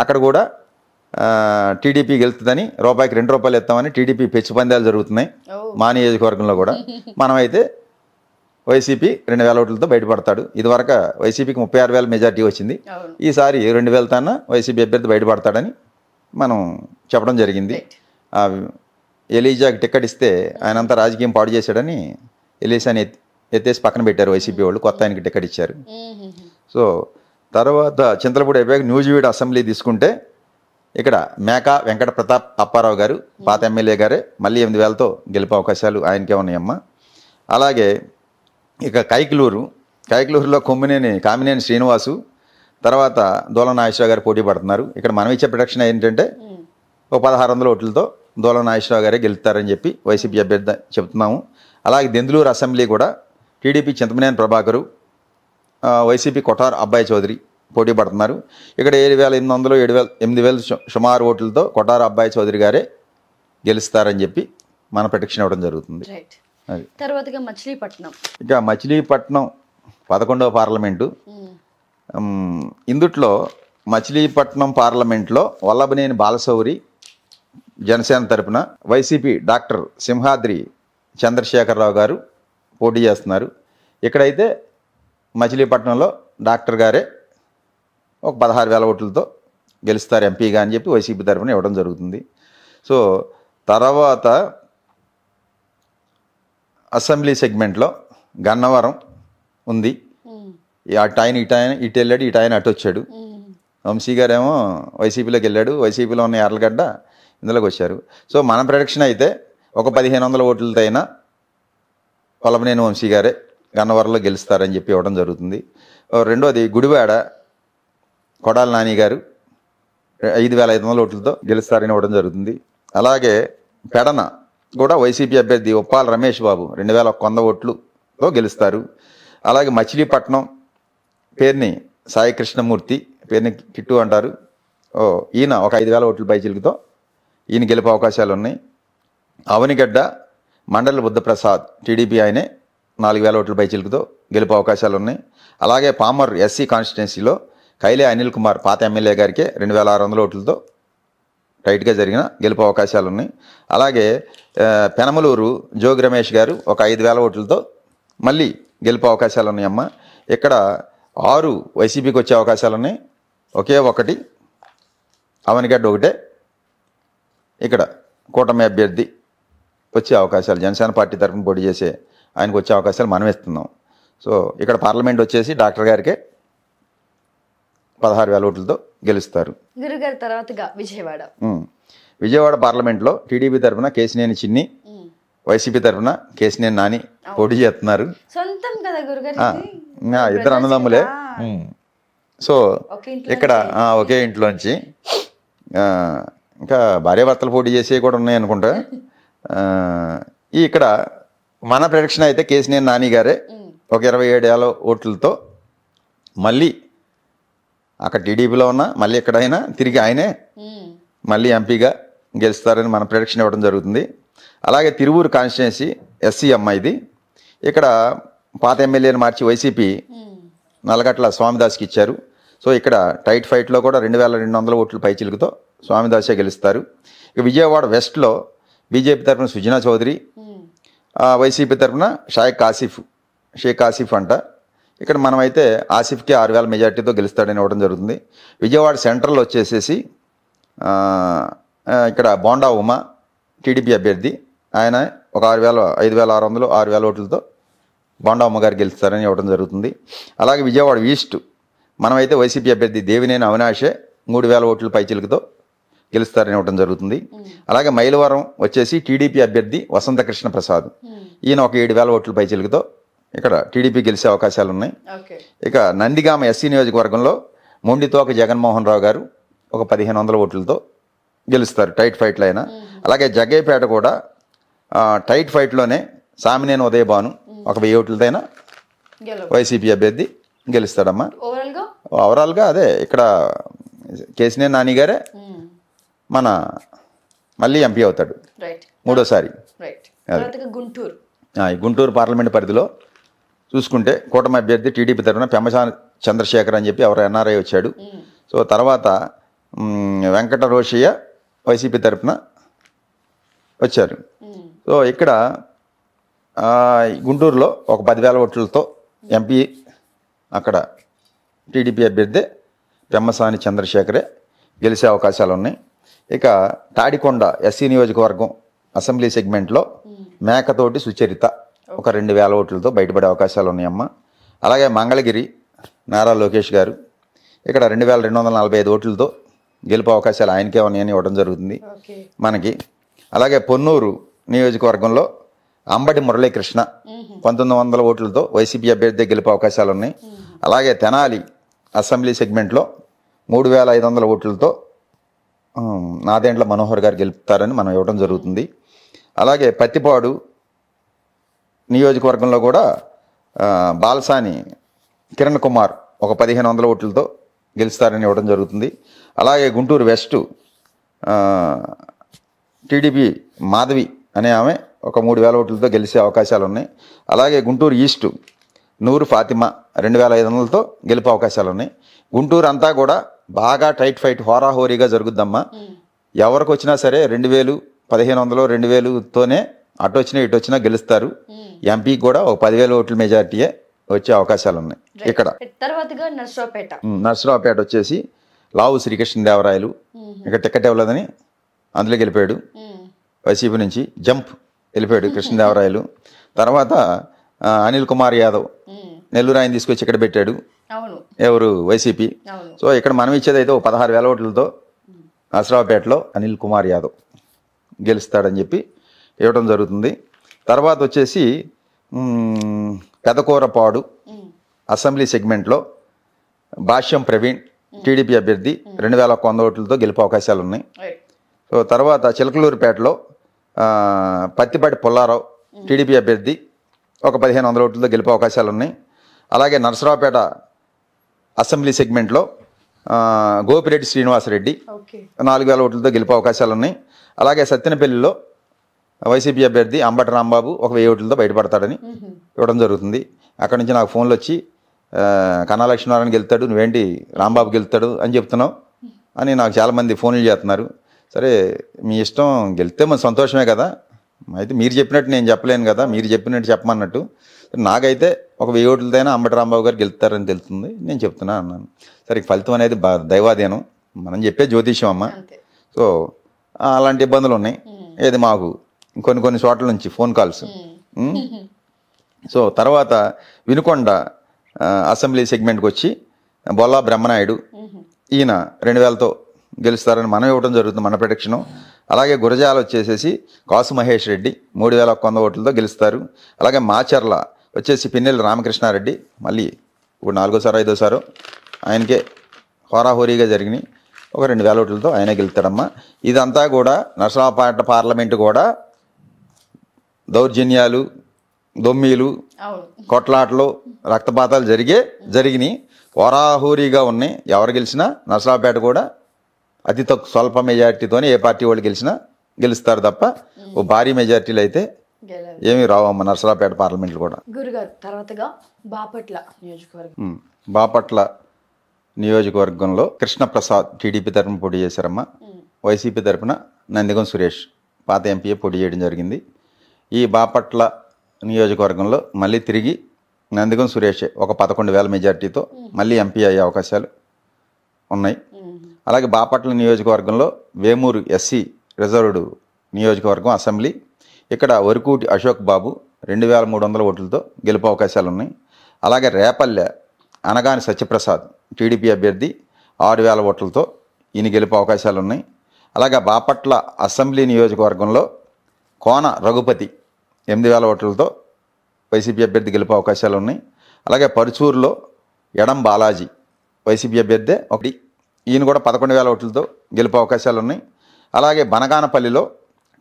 అక్కడ కూడా టీడీపీ గెలుస్తుందని రూపాయికి 2 రూపాయలు ఇస్తామని టీడీపీ పెచ్చు పందాలు జరుగుతున్నాయి మా నియోజకవర్గంలో కూడా. మనమైతే వైసీపీ 2,000 ఓట్లతో బయటపడతాడు. ఇదివరకు వైసీపీకి 36,000 మెజార్టీ వచ్చింది. ఈసారి 2,000 తన వైసీపీ అభ్యర్థి బయటపడతాడని మనం చెప్పడం జరిగింది. ఎలీజాకి టికెట్ ఇస్తే ఆయనంతా రాజకీయం పాడు చేశాడని ఎలీసాని ఎత్తేసి పక్కన పెట్టారు వైసీపీ వాళ్ళు. కొత్త ఆయనకి టికెట్ ఇచ్చారు. సో తర్వాత చింతలపూడి అయిపోయాక న్యూజివీడ్ అసెంబ్లీ తీసుకుంటే ఇక్కడ మేకా వెంకట ప్రతాప్ అప్పారావు గారు పాత ఎమ్మెల్యే గారే మళ్ళీ 8,000తో గెలిపే అవకాశాలు ఆయనకే ఉన్నాయమ్మ. అలాగే ఇక కైకలూరులో కామినేని శ్రీనివాసు తర్వాత దూల నాగేశ్వరరావు గారు పోటీ పడుతున్నారు. ఇక్కడ మనం ఇచ్చే ప్రొడక్షన్ ఏంటంటే ఒక 1,600 ఓట్లతో దూల నాగేశ్వరరావు గారే గెలుస్తారని చెప్పి వైసీపీ అభ్యర్థి చెప్తున్నాము. అలాగే దెందులూరు అసెంబ్లీ కూడా టీడీపీ చింతమనేని ప్రభాకరు వైసీపీ కొఠార్ అబ్బాయి చౌదరి పోటీ పడుతున్నారు. ఇక్కడ 7,800 8,000 సుమారు ఓట్లతో కొఠార్ అబ్బాయి చౌదరి గారే గెలుస్తారని చెప్పి మన ప్రొటెక్షన్ ఇవ్వడం జరుగుతుంది. అది తర్వాతగా మచిలీపట్నం. ఇక మచిలీపట్నం 11వ పార్లమెంటు. ఇందుట్లో మచిలీపట్నం పార్లమెంట్లో వల్లభనేని బాలశౌరి జనసేన తరపున వైసీపీ డాక్టర్ సింహాద్రి చంద్రశేఖరరావు గారు పోటీ చేస్తున్నారు. ఇక్కడైతే మచిలీపట్నంలో డాక్టర్ గారే ఒక 16,000 ఓట్లతో గెలుస్తారు ఎంపీగా అని చెప్పి వైసీపీ తరఫున ఇవ్వడం జరుగుతుంది. సో తర్వాత అసెంబ్లీ సెగ్మెంట్లో గన్నవరం ఉంది. అటు ఆయన ఇటు వెళ్ళాడు, ఇటు ఆయన అటు వచ్చాడు. వంశీ గారేమో వైసీపీలోకి వెళ్ళాడు. వైసీపీలో ఉన్న ఎర్లగడ్డ ఇందులోకి వచ్చారు. సో మన ప్రొడక్షన్ అయితే ఒక 1,500 ఓట్లతో అయినా వల్లభనేని వంశీ గారే గన్నవరంలో గెలుస్తారని చెప్పి ఇవ్వడం జరుగుతుంది. రెండోది గుడివాడ కొడాలి నాని గారు 5,500 ఓట్లతో గెలుస్తారని ఇవ్వడం జరుగుతుంది. అలాగే పెడన కూడా వైసీపీ అభ్యర్థి ఉప్పాల రమేష్ బాబు 2,100 ఓట్లతో గెలుస్తారు. అలాగే మచిలీపట్నం పేరుని సాయి కృష్ణమూర్తి, పేరుని కిట్టు అంటారు. ఈయన ఒక 5,000 ఓట్ల పైచిలుకుతో ఈయన గెలుపు అవకాశాలు ఉన్నాయి. అవనిగడ్డ మండలి బుద్ధప్రసాద్ టీడీపీ ఆయనే 4,000 ఓట్ల పైచిలుకుతో గెలుపు అవకాశాలు ఉన్నాయి. అలాగే పామర్ ఎస్సీ కాన్స్టిట్యున్సీలో కైలే అనిల్ కుమార్ పాత ఎమ్మెల్యే గారికి 2,600 ఓట్లతో టైట్గా జరిగిన గెలుపు అవకాశాలు ఉన్నాయి. అలాగే పెనమలూరు జోగి రమేష్ గారు ఒక 5,000 ఓట్లతో మళ్ళీ గెలుపు అవకాశాలు ఉన్నాయమ్మ. ఇక్కడ 6 వైసీపీకి వచ్చే అవకాశాలు ఉన్నాయి. ఒకే ఒకటి అవనిగడ్డ ఒకటే ఇక్కడ కూటమి అభ్యర్థి వచ్చే అవకాశాలు, జనసేన పార్టీ తరఫున పోటీ చేసే ఆయనకు వచ్చే అవకాశాలు మనం ఇస్తున్నాం. సో ఇక్కడ పార్లమెంట్ వచ్చేసి డాక్టర్ గారికే 16,000 ఓట్లతో గెలుస్తారు. గురుగారు తర్వాతగా విజయవాడ పార్లమెంట్లో టీడీపీ తరఫున కేసినేని చిన్ని, వైసీపీ తరఫున కేసినేని నాని పోటీ చేస్తున్నారు. సొంతం కదా గురుగారు, ఇద్దరు అన్నదమ్ములే. సో ఇక్కడ ఒకే ఇంట్లోంచి ఇంకా భార్యాభర్తలు పోటీ చేసేవి కూడా ఉన్నాయి అనుకుంటా. ఇక్కడ మన ప్రొడక్షన్ అయితే కేసినేని నాని గారే ఒక 27,000 ఓట్లతో మళ్ళీ అక్కడ టీడీపీలో ఉన్న మళ్ళీ ఎక్కడైనా తిరిగి ఆయనే మళ్ళీ ఎంపీగా గెలుస్తారని మన ప్రొడక్షన్ ఇవ్వడం జరుగుతుంది. అలాగే తిరువూరు కాన్స్టిట్యున్సీ ఎస్సీ అమ్మాయిది. ఇక్కడ పాత ఎమ్మెల్యేని మార్చి వైసీపీ నల్లగట్ల స్వామిదాస్కి ఇచ్చారు. సో ఇక్కడ టైట్ ఫైట్లో కూడా 2,200 ఓట్ల పైచిలుకుతో స్వామిదాసే గెలుస్తారు. ఇక విజయవాడ వెస్ట్లో బీజేపీ తరఫున సుజనా చౌదరి, వైసీపీ తరఫున షేక్ ఆసిఫ్ అంట ఇక్కడ మనమైతే ఆసిఫ్కి 6,000 మెజార్టీతో గెలుస్తాడని ఇవ్వడం జరుగుతుంది. విజయవాడ సెంట్రల్ వచ్చేసేసి ఇక్కడ బోండా ఉమా టీడీపీ అభ్యర్థి, ఆయన ఒక 5,600 6,000 ఓట్లతో బోండా ఉమ్మ గారు గెలుస్తారని ఇవ్వడం జరుగుతుంది. అలాగే విజయవాడ ఈస్ట్ మనమైతే వైసీపీ అభ్యర్థి దేవినేని అవినాషే 3,000 ఓట్ల పైచిలుకతో గెలుస్తారని ఇవ్వడం జరుగుతుంది. అలాగే మైలవరం వచ్చేసి టీడీపీ అభ్యర్థి వసంత కృష్ణ ప్రసాద్, ఈయన ఒక 7,000 ఓట్ల పైచిలుకతో ఇక్కడ టీడీపీ గెలిచే అవకాశాలు ఉన్నాయి. ఇక నందిగామ ఎస్సీ నియోజకవర్గంలో మొండితోక జగన్మోహన్ రావు గారు ఒక 1,500 ఓట్లతో గెలుస్తారు, టైట్ ఫైట్లో అయినా. అలాగే జగ్గయ్యపేట కూడా టైట్ ఫైట్లోనే సామినేని ఉదయభాను ఒక 1000 ఓట్లతో అయినా వైసీపీ అభ్యర్థి గెలుస్తాడమ్మా. ఓవరాల్గా అదే ఇక్కడ కేసినేని నాని గారే మన మళ్ళీ ఎంపీ అవుతాడు మూడోసారి. గుంటూరు పార్లమెంట్ పరిధిలో చూసుకుంటే కూటమి అభ్యర్థి టీడీపీ తరఫున పెమ్మసాని చంద్రశేఖర్ అని చెప్పి ఎవరు ఎన్ఆర్ఐ వచ్చాడు. సో తర్వాత వెంకట రోషయ్య వైసీపీ తరఫున వచ్చారు. సో ఇక్కడ గుంటూరులో ఒక 10,000 ఓట్లతో ఎంపీ అక్కడ టీడీపీ అభ్యర్థి పెమ్మసాని చంద్రశేఖరే గెలిచే అవకాశాలు ఉన్నాయి. ఇక తాడికొండ ఎస్సీ నియోజకవర్గం అసెంబ్లీ సెగ్మెంట్లో మేకతోటి సుచరిత ఒక 2,000 ఓట్లతో బయటపడే అవకాశాలు ఉన్నాయమ్మ. అలాగే మంగళగిరి నారా లోకేష్ గారు ఇక్కడ 2,245 ఓట్లతో గెలుపు అవకాశాలు ఆయనకే ఉన్నాయని ఇవ్వడం జరుగుతుంది మనకి. అలాగే పొన్నూరు నియోజకవర్గంలో అంబటి మురళీకృష్ణ 1,900 ఓట్లతో వైసీపీ అభ్యర్థి గెలుపు అవకాశాలు ఉన్నాయి. అలాగే తెనాలి అసెంబ్లీ సెగ్మెంట్లో 3,500 ఓట్లతో నాదెండ్ల మనోహర్ గారు గెలుపుతారని మనం ఇవ్వడం జరుగుతుంది. అలాగే పత్తిపాడు నియోజకవర్గంలో కూడా బాలసాని కిరణ్ కుమార్ ఒక 1,500 ఓట్లతో గెలుస్తారని ఇవ్వడం జరుగుతుంది. అలాగే గుంటూరు వెస్ట్ టీడీపీ మాధవి అనే ఆమె ఒక 3,000 ఓట్లతో గెలిచే అవకాశాలు ఉన్నాయి. అలాగే గుంటూరు ఈస్ట్ నూరు ఫాతిమా 2,500లతో గెలుపు అవకాశాలు ఉన్నాయి. గుంటూరు అంతా కూడా బాగా టైట్ ఫైట్ హోరాహోరీగా జరుగుద్దమ్మా. ఎవరికి వచ్చినా సరే 2,000 1,500 2,000తోనే అటు వచ్చినా ఇటు వచ్చినా గెలుస్తారు. ఎంపీకి కూడా ఒక 10,000 ఓట్ల మెజార్టీయే వచ్చే అవకాశాలు ఉన్నాయి. ఇక్కడ నర్సరావుపేట వచ్చేసి లావు శ్రీకృష్ణదేవరాయలు ఇక్కడ టికెట్ ఇవ్వలేదని అందులో గెలిపాడు వైసీపీ నుంచి, జంప్ వెళ్ళిపోయాడు కృష్ణదేవరాయలు. తర్వాత అనిల్ కుమార్ యాదవ్ నెల్లూరు ఆయన తీసుకొచ్చి ఇక్కడ పెట్టాడు, ఎవరు వైసీపీ. సో ఇక్కడ మనం ఇచ్చేది అయితే 16,000 ఓట్లతో నర్సరావుపేటలో అనిల్ కుమార్ యాదవ్ గెలుస్తాడని చెప్పి ఇవ్వడం జరుగుతుంది. తర్వాత వచ్చేసి పెదకూరపాడు అసెంబ్లీ సెగ్మెంట్లో భాష్యం ప్రవీణ్ టీడీపీ అభ్యర్థి 2,100 ఓట్లతో గెలుపు అవకాశాలు ఉన్నాయి. సో తర్వాత చిలకలూరుపేటలో పత్తిపాటి పుల్లారావు టీడీపీ అభ్యర్థి ఒక 1,500 ఓట్లతో గెలుపు అవకాశాలు ఉన్నాయి. అలాగే నర్సరావుపేట అసెంబ్లీ సెగ్మెంట్లో గోపిరెడ్డి శ్రీనివాసరెడ్డి 4,000 ఓట్లతో గెలుపు అవకాశాలు ఉన్నాయి. అలాగే సత్తెనపల్లిలో వైసీపీ అభ్యర్థి అంబటి రాంబాబు ఒక 1,000 ఓట్లతో బయటపడతాడని ఇవ్వడం జరుగుతుంది. అక్కడి నుంచి నాకు ఫోన్లు వచ్చి కన్నా లక్ష్మీనారాయణ గెలుతాడు, నువ్వేంటి రాంబాబు గెలుతాడు అని చెప్తున్నావు అని నాకు చాలామంది ఫోన్లు చేస్తున్నారు. సరే మీ ఇష్టం, గెలితే మన సంతోషమే కదా, అయితే మీరు చెప్పినట్టు నేను చెప్పలేను కదా, మీరు చెప్పినట్టు చెప్పమన్నట్టు. నాకైతే ఒక 1,000 ఓట్లతోనే అంబటి రాంబాబు గారు గెలుతారని తెలుస్తుంది, నేను చెప్తున్నా అన్నాను. సరే ఫలితం అనేది దైవాధీనం, మనం చెప్పే జ్యోతిష్యం అమ్మ. సో అలాంటి ఇబ్బందులు ఉన్నాయి. ఏది మాకు కొన్ని చోట్ల నుంచి ఫోన్ కాల్స్. సో తర్వాత వినుకొండ అసెంబ్లీ సెగ్మెంట్కి వచ్చి బొల్లా బ్రహ్మనాయుడు ఈయన 2,000తో గెలుస్తారని మనం ఇవ్వడం జరుగుతుంది, మన ప్రొడిక్షను. అలాగే గురజాల వచ్చేసేసి కాసు మహేష్ రెడ్డి 3,100 ఓట్లతో గెలుస్తారు. అలాగే మాచర్ల వచ్చేసి పిన్నెల్లి రామకృష్ణారెడ్డి మళ్ళీ ఇప్పుడు 4వ 5వ ఆయనకే హోరాహోరీగా జరిగినాయి, ఒక 2,000 ఓట్లతో ఆయనే గెలుస్తాడమ్మా. ఇదంతా కూడా నర్సరావుపేట పార్లమెంటు కూడా దౌర్జన్యాలు, దొమ్మీలు, కొట్లాటలు, రక్తపాతాలు జరిగినాయి, హోరాహోరీగా ఉన్నాయి. ఎవరు గెలిచినా నర్సరావుపేట కూడా అతి తక్కువ స్వల్ప మెజార్టీతోనే ఏ పార్టీ వాళ్ళు గెలిచినా గెలుస్తారు తప్ప ఓ భారీ మెజార్టీలు అయితే ఏమీ రావమ్మ నర్సరావుపేట పార్లమెంట్లు కూడా. గురుగారు తర్వాతగా బాపట్ల నియోజకవర్గంలో కృష్ణప్రసాద్ టీడీపీ తరఫున పోటీ చేశారమ్మా. వైసీపీ తరఫున నందిగం సురేష్ పాత ఎంపీఏ పోటీ చేయడం జరిగింది. ఈ బాపట్ల నియోజకవర్గంలో మళ్ళీ తిరిగి నందిగం సురేష్ ఒక 11,000 మెజార్టీతో మళ్ళీ ఎంపీ అయ్యే అవకాశాలు ఉన్నాయి. అలాగే బాపట్ల నియోజకవర్గంలో వేమూరు ఎస్సీ రిజర్వ్డ్ నియోజకవర్గం అసెంబ్లీ, ఇక్కడ వరకూటి అశోక్ బాబు 2,300 ఓట్లతో గెలుపు అవకాశాలు ఉన్నాయి. అలాగే రేపల్లె అనగాని సత్యప్రసాద్ టీడీపీ అభ్యర్థి 6,000 ఓట్లతో ఈయన గెలుపు అవకాశాలు ఉన్నాయి. అలాగే బాపట్ల అసెంబ్లీ నియోజకవర్గంలో కోన రఘుపతి 8,000 ఓట్లతో వైసీపీ అభ్యర్థి గెలుపు అవకాశాలు ఉన్నాయి. అలాగే పరుచూరులో ఎడం బాలాజీ వైసీపీ అభ్యర్థి ఒకటి, ఈయన కూడా 11,000 ఓట్లతో గెలుపు అవకాశాలు ఉన్నాయి. అలాగే బనగానపల్లిలో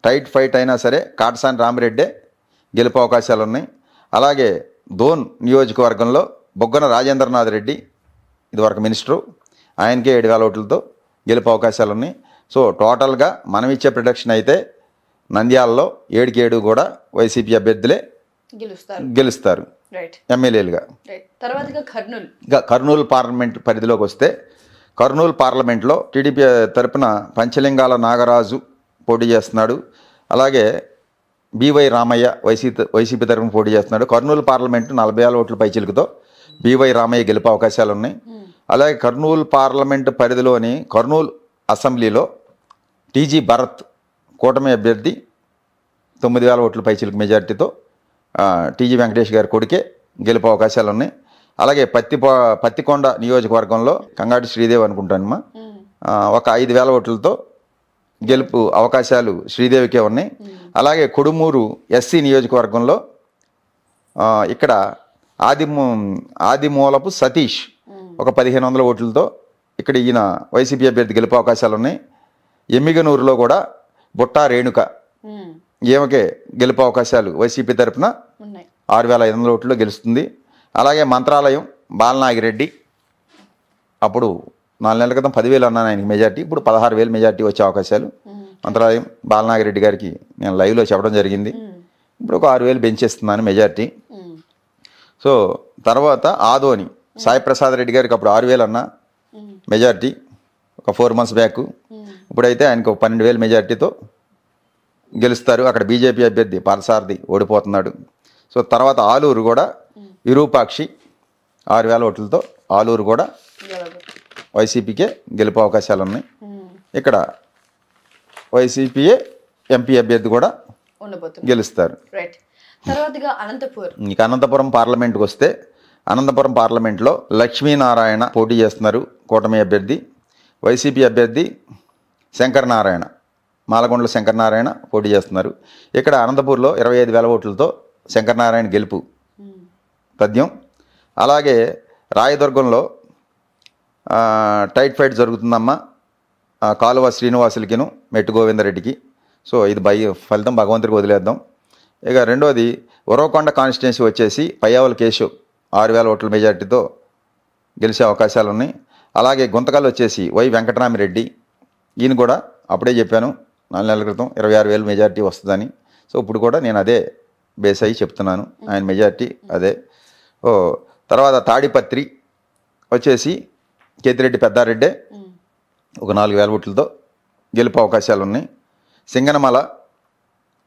టైట్ ఫైట్ అయినా సరే కాటసాని రామిరెడ్డే గెలుపు అవకాశాలు ఉన్నాయి. అలాగే దోన్ నియోజకవర్గంలో బొగ్గన రాజేంద్రనాథ్ రెడ్డి ఇదివరకు మినిస్టరు, ఆయనకే 7,000 ఓట్లతో గెలుపు అవకాశాలు ఉన్నాయి. సో టోటల్గా మనం ఇచ్చే ప్రొడక్షన్ అయితే నంద్యాలలో 7కి 7 కూడా వైసీపీ అభ్యర్థులే గెలుస్తారు ఎమ్మెల్యేలుగా. తర్వాత కర్నూలు పార్లమెంట్ పరిధిలోకి వస్తే కర్నూలు పార్లమెంట్లో టీడీపీ తరపున పంచలింగాల నాగరాజు పోటీ చేస్తున్నాడు. అలాగే బివై రామయ్య వైసీపీ తరపున పోటీ చేస్తున్నాడు. కర్నూలు పార్లమెంటు 40,000 ఓట్ల పైచిలుకుతో బివై రామయ్య గెలుపు అవకాశాలు ఉన్నాయి. అలాగే కర్నూలు పార్లమెంటు పరిధిలోని కర్నూలు అసెంబ్లీలో టీజీ భరత్ కూటమి అభ్యర్థి 9,000 ఓట్ల పైచిలుకు మెజార్టీతో టీజీ వెంకటేష్ గారి కొడుకే గెలుపు అవకాశాలు ఉన్నాయి. అలాగే పత్తికొండ నియోజకవర్గంలో కంగాటి శ్రీదేవి అనుకుంటానమ్మా ఒక 5,000 ఓట్లతో గెలుపు అవకాశాలు శ్రీదేవికే ఉన్నాయి. అలాగే కొడుమూరు ఎస్సీ నియోజకవర్గంలో ఇక్కడ ఆదిమూలపు సతీష్ ఒక 1,500 ఓట్లతో ఇక్కడ ఈయన వైసీపీ అభ్యర్థి గెలుపు అవకాశాలు ఉన్నాయి. ఎమ్మిగనూరులో కూడా బుట్టా రేణుక ఈమెకే గెలుపు అవకాశాలు వైసీపీ తరపున 6,500 ఓట్లలో గెలుస్తుంది. అలాగే మంత్రాలయం బాలనాగిరెడ్డి అప్పుడు 4 నెలల క్రితం 10,000 అన్నాను ఆయనకి మెజార్టీ, ఇప్పుడు 16,000 మెజార్టీ వచ్చే అవకాశాలు. మంత్రాలయం బాలనాగిరెడ్డి గారికి నేను లైవ్లో చెప్పడం జరిగింది, ఇప్పుడు ఒక 6,000 పెంచేస్తున్నాను మెజార్టీ. సో తర్వాత ఆదోని సాయి ప్రసాద్ రెడ్డి గారికి అప్పుడు 6,000 అన్న మెజార్టీ ఒక 4 months బ్యాక్, ఇప్పుడైతే ఆయనకు 12,000 మెజార్టీతో గెలుస్తారు. అక్కడ బీజేపీ అభ్యర్థి పార్థసారథి ఓడిపోతున్నాడు. సో తర్వాత ఆలూరు కూడా విరూపాక్షి 6,000 ఓట్లతో ఆలూరు కూడా వైసీపీకే గెలుపు అవకాశాలు ఉన్నాయి. ఇక్కడ వైసీపీఏ ఎంపీ అభ్యర్థి కూడా గెలుస్తారు. ఇక అనంతపురం పార్లమెంట్కి వస్తే అనంతపురం పార్లమెంట్లో లక్ష్మీనారాయణ పోటీ చేస్తున్నారు కూటమి అభ్యర్థి. వైసీపీ అభ్యర్థి శంకరనారాయణ మాలకొండల శంకరనారాయణ పోటీ చేస్తున్నారు. ఇక్కడ అనంతపూర్లో 25,000 ఓట్లతో శంకరనారాయణ గెలుపు పద్యం. అలాగే రాయదుర్గంలో టైట్ ఫైట్ జరుగుతుందమ్మా కాలువ శ్రీనివాసులకిను మెట్టు గోవిందరెడ్డికి. సో ఇది ఫలితం భగవంతుడికి వదిలేద్దాం. ఇక రెండోది ఉరవకొండ కాన్స్టిట్యున్సీ వచ్చేసి పయ్యావుల కేశవ్ 6,000 ఓట్ల మెజార్టీతో గెలిచే అవకాశాలు ఉన్నాయి. అలాగే గుంతకల్ వచ్చేసి వై వెంకటరామిరెడ్డి, ఈయన కూడా అప్పుడే చెప్పాను 4 నెలల క్రితం 26,000 మెజార్టీ వస్తుందని. సో ఇప్పుడు కూడా నేను అదే బేస్ అయ్యి చెప్తున్నాను, ఆయన మెజార్టీ అదే. తర్వాత తాడిపత్రి వచ్చేసి కేతిరెడ్డి పెద్దారెడ్డే ఒక 4,000 ఓట్లతో గెలుపు అవకాశాలు ఉన్నాయి. సింగనమల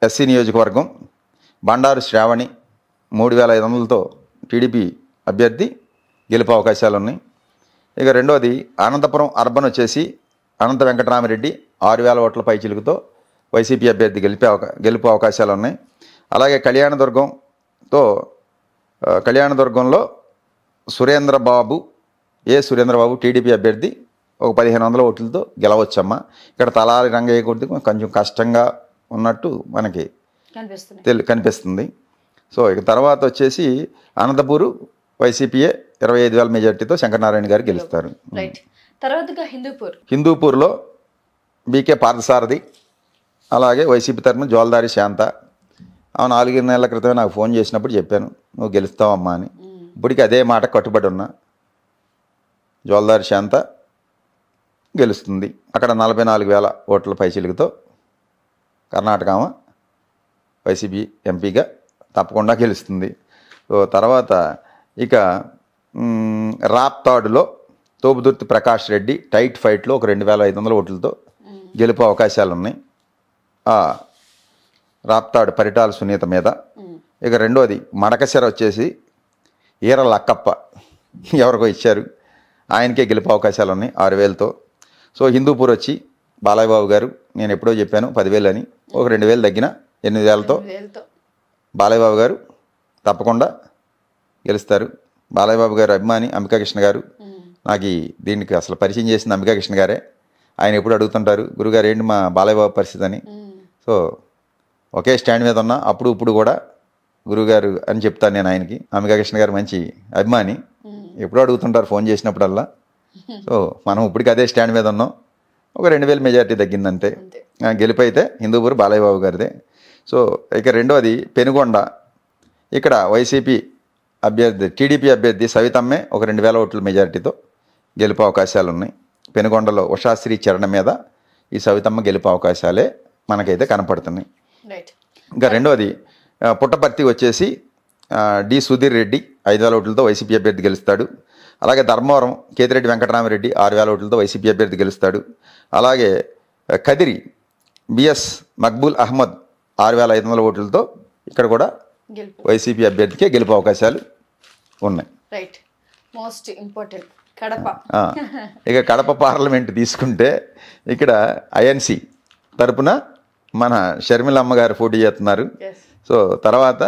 ఎస్సీ నియోజకవర్గం బండారు శ్రావణి 3,500తో టీడీపీ అభ్యర్థి గెలుపు అవకాశాలు ఉన్నాయి. ఇక రెండోది అనంతపురం అర్బన్ వచ్చేసి అనంత వెంకటరామిరెడ్డి 6,000 ఓట్ల పైచిలుకుతో వైసీపీ అభ్యర్థి గెలుపు అవకాశాలు ఉన్నాయి. అలాగే కళ్యాణదుర్గంలో సురేంద్రబాబు టీడీపీ అభ్యర్థి ఒక 1,500 ఓట్లతో గెలవచ్చమ్మా. ఇక్కడ తలారి రంగయ్య కొద్ది కొంచెం కష్టంగా ఉన్నట్టు మనకి కనిపిస్తుంది. సో ఇక తర్వాత వచ్చేసి అనంతపూరు వైసీపీఏ 25,000 మెజార్టీతో శంకరనారాయణ గారు గెలుస్తారు. హిందూపూర్లో బీకే పార్థసారథి, అలాగే వైసీపీ తరఫున జోల్దారి శాంత. 4 నెలల క్రితమే నాకు ఫోన్ చేసినప్పుడు చెప్పాను నువ్వు గెలుస్తావమ్మా అని. ఇప్పటికీ అదే మాట కట్టుబడి ఉన్నా, జోల్దారి శాంత గెలుస్తుంది. అక్కడ 44,000 ఓట్ల పైచిలుకుతో కర్ణాటక వైసీపీ ఎంపీగా తప్పకుండా గెలుస్తుంది. సో తర్వాత ఇక రాప్తాడులో తోపుదుర్తి ప్రకాష్ రెడ్డి టైట్ ఫైట్లో ఒక 2,500 ఓట్లతో గెలుపు అవకాశాలు ఉన్నాయి రాప్తాడు పరిటాల సునీత మీద. ఇక రెండోది మడకశిర వచ్చేసి ఈర లక్కప్ప ఎవరికో ఇచ్చారు, ఆయనకే గెలుపు అవకాశాలు ఉన్నాయి 6,000తో. సో హిందూపూర్ వచ్చి బాలయ్య బాబు గారు, నేను ఎప్పుడో చెప్పాను 10,000 అని, ఒక 2,000 తగ్గిన 8,000తో బాలయ్య బాబు గారు తప్పకుండా గెలుస్తారు. బాలయ్య బాబు గారు అభిమాని అంబికా కృష్ణ గారు, నాకు దీనికి అసలు పరిచయం చేసింది అంబికా కృష్ణ గారే. ఆయన ఎప్పుడు అడుగుతుంటారు, గురుగారు ఏంటి మా బాలయ్య బాబు పరిస్థితి అని. సో ఒకే స్టాండ్ మీద ఉన్నా అప్పుడు ఇప్పుడు కూడా గురుగారు అని చెప్తాను నేను ఆయనకి. అంబికా కృష్ణ గారు మంచి అభిమాని, ఎప్పుడూ అడుగుతుంటారు ఫోన్ చేసినప్పుడల్లా. సో మనం ఇప్పటికి అదే స్టాండ్ మీద ఉన్నాం. ఒక 2,000 మెజారిటీ తగ్గిందంతే. గెలుపు అయితే హిందూపూర్ బాలయ్య బాబు గారిదే. సో ఇక రెండోది పెనుగొండ. ఇక్కడ వైసీపీ అభ్యర్థి టీడీపీ అభ్యర్థి సవితమ్మే ఒక 2,000 ఓట్ల మెజారిటీతో గెలుపు అవకాశాలు ఉన్నాయి. పెనుగొండలో ఉషాశ్రీ చరణ మీద ఈ సవితమ్మ గెలుపు అవకాశాలే మనకైతే కనపడుతున్నాయి. ఇంకా రెండోది పుట్టపర్తి వచ్చేసి డి సుధీర్ రెడ్డి 5,000 ఓట్లతో వైసీపీ అభ్యర్థి గెలుస్తాడు. అలాగే ధర్మవరం కేతిరెడ్డి వెంకటరామరెడ్డి 6,000 ఓట్లతో వైసీపీ అభ్యర్థి గెలుస్తాడు. అలాగే కదిరి బిఎస్ మక్బూల్ అహ్మద్ 6,500 ఓట్లతో ఇక్కడ కూడా వైసీపీ అభ్యర్థికే గెలుపు అవకాశాలు ఉన్నాయి. Right, most important Kadapa. ఇక కడప పార్లమెంట్ తీసుకుంటే ఇక్కడ ఐఎన్సి తరపున మన షర్మిలమ్మ గారు పోటీ చేస్తున్నారు. సో తర్వాత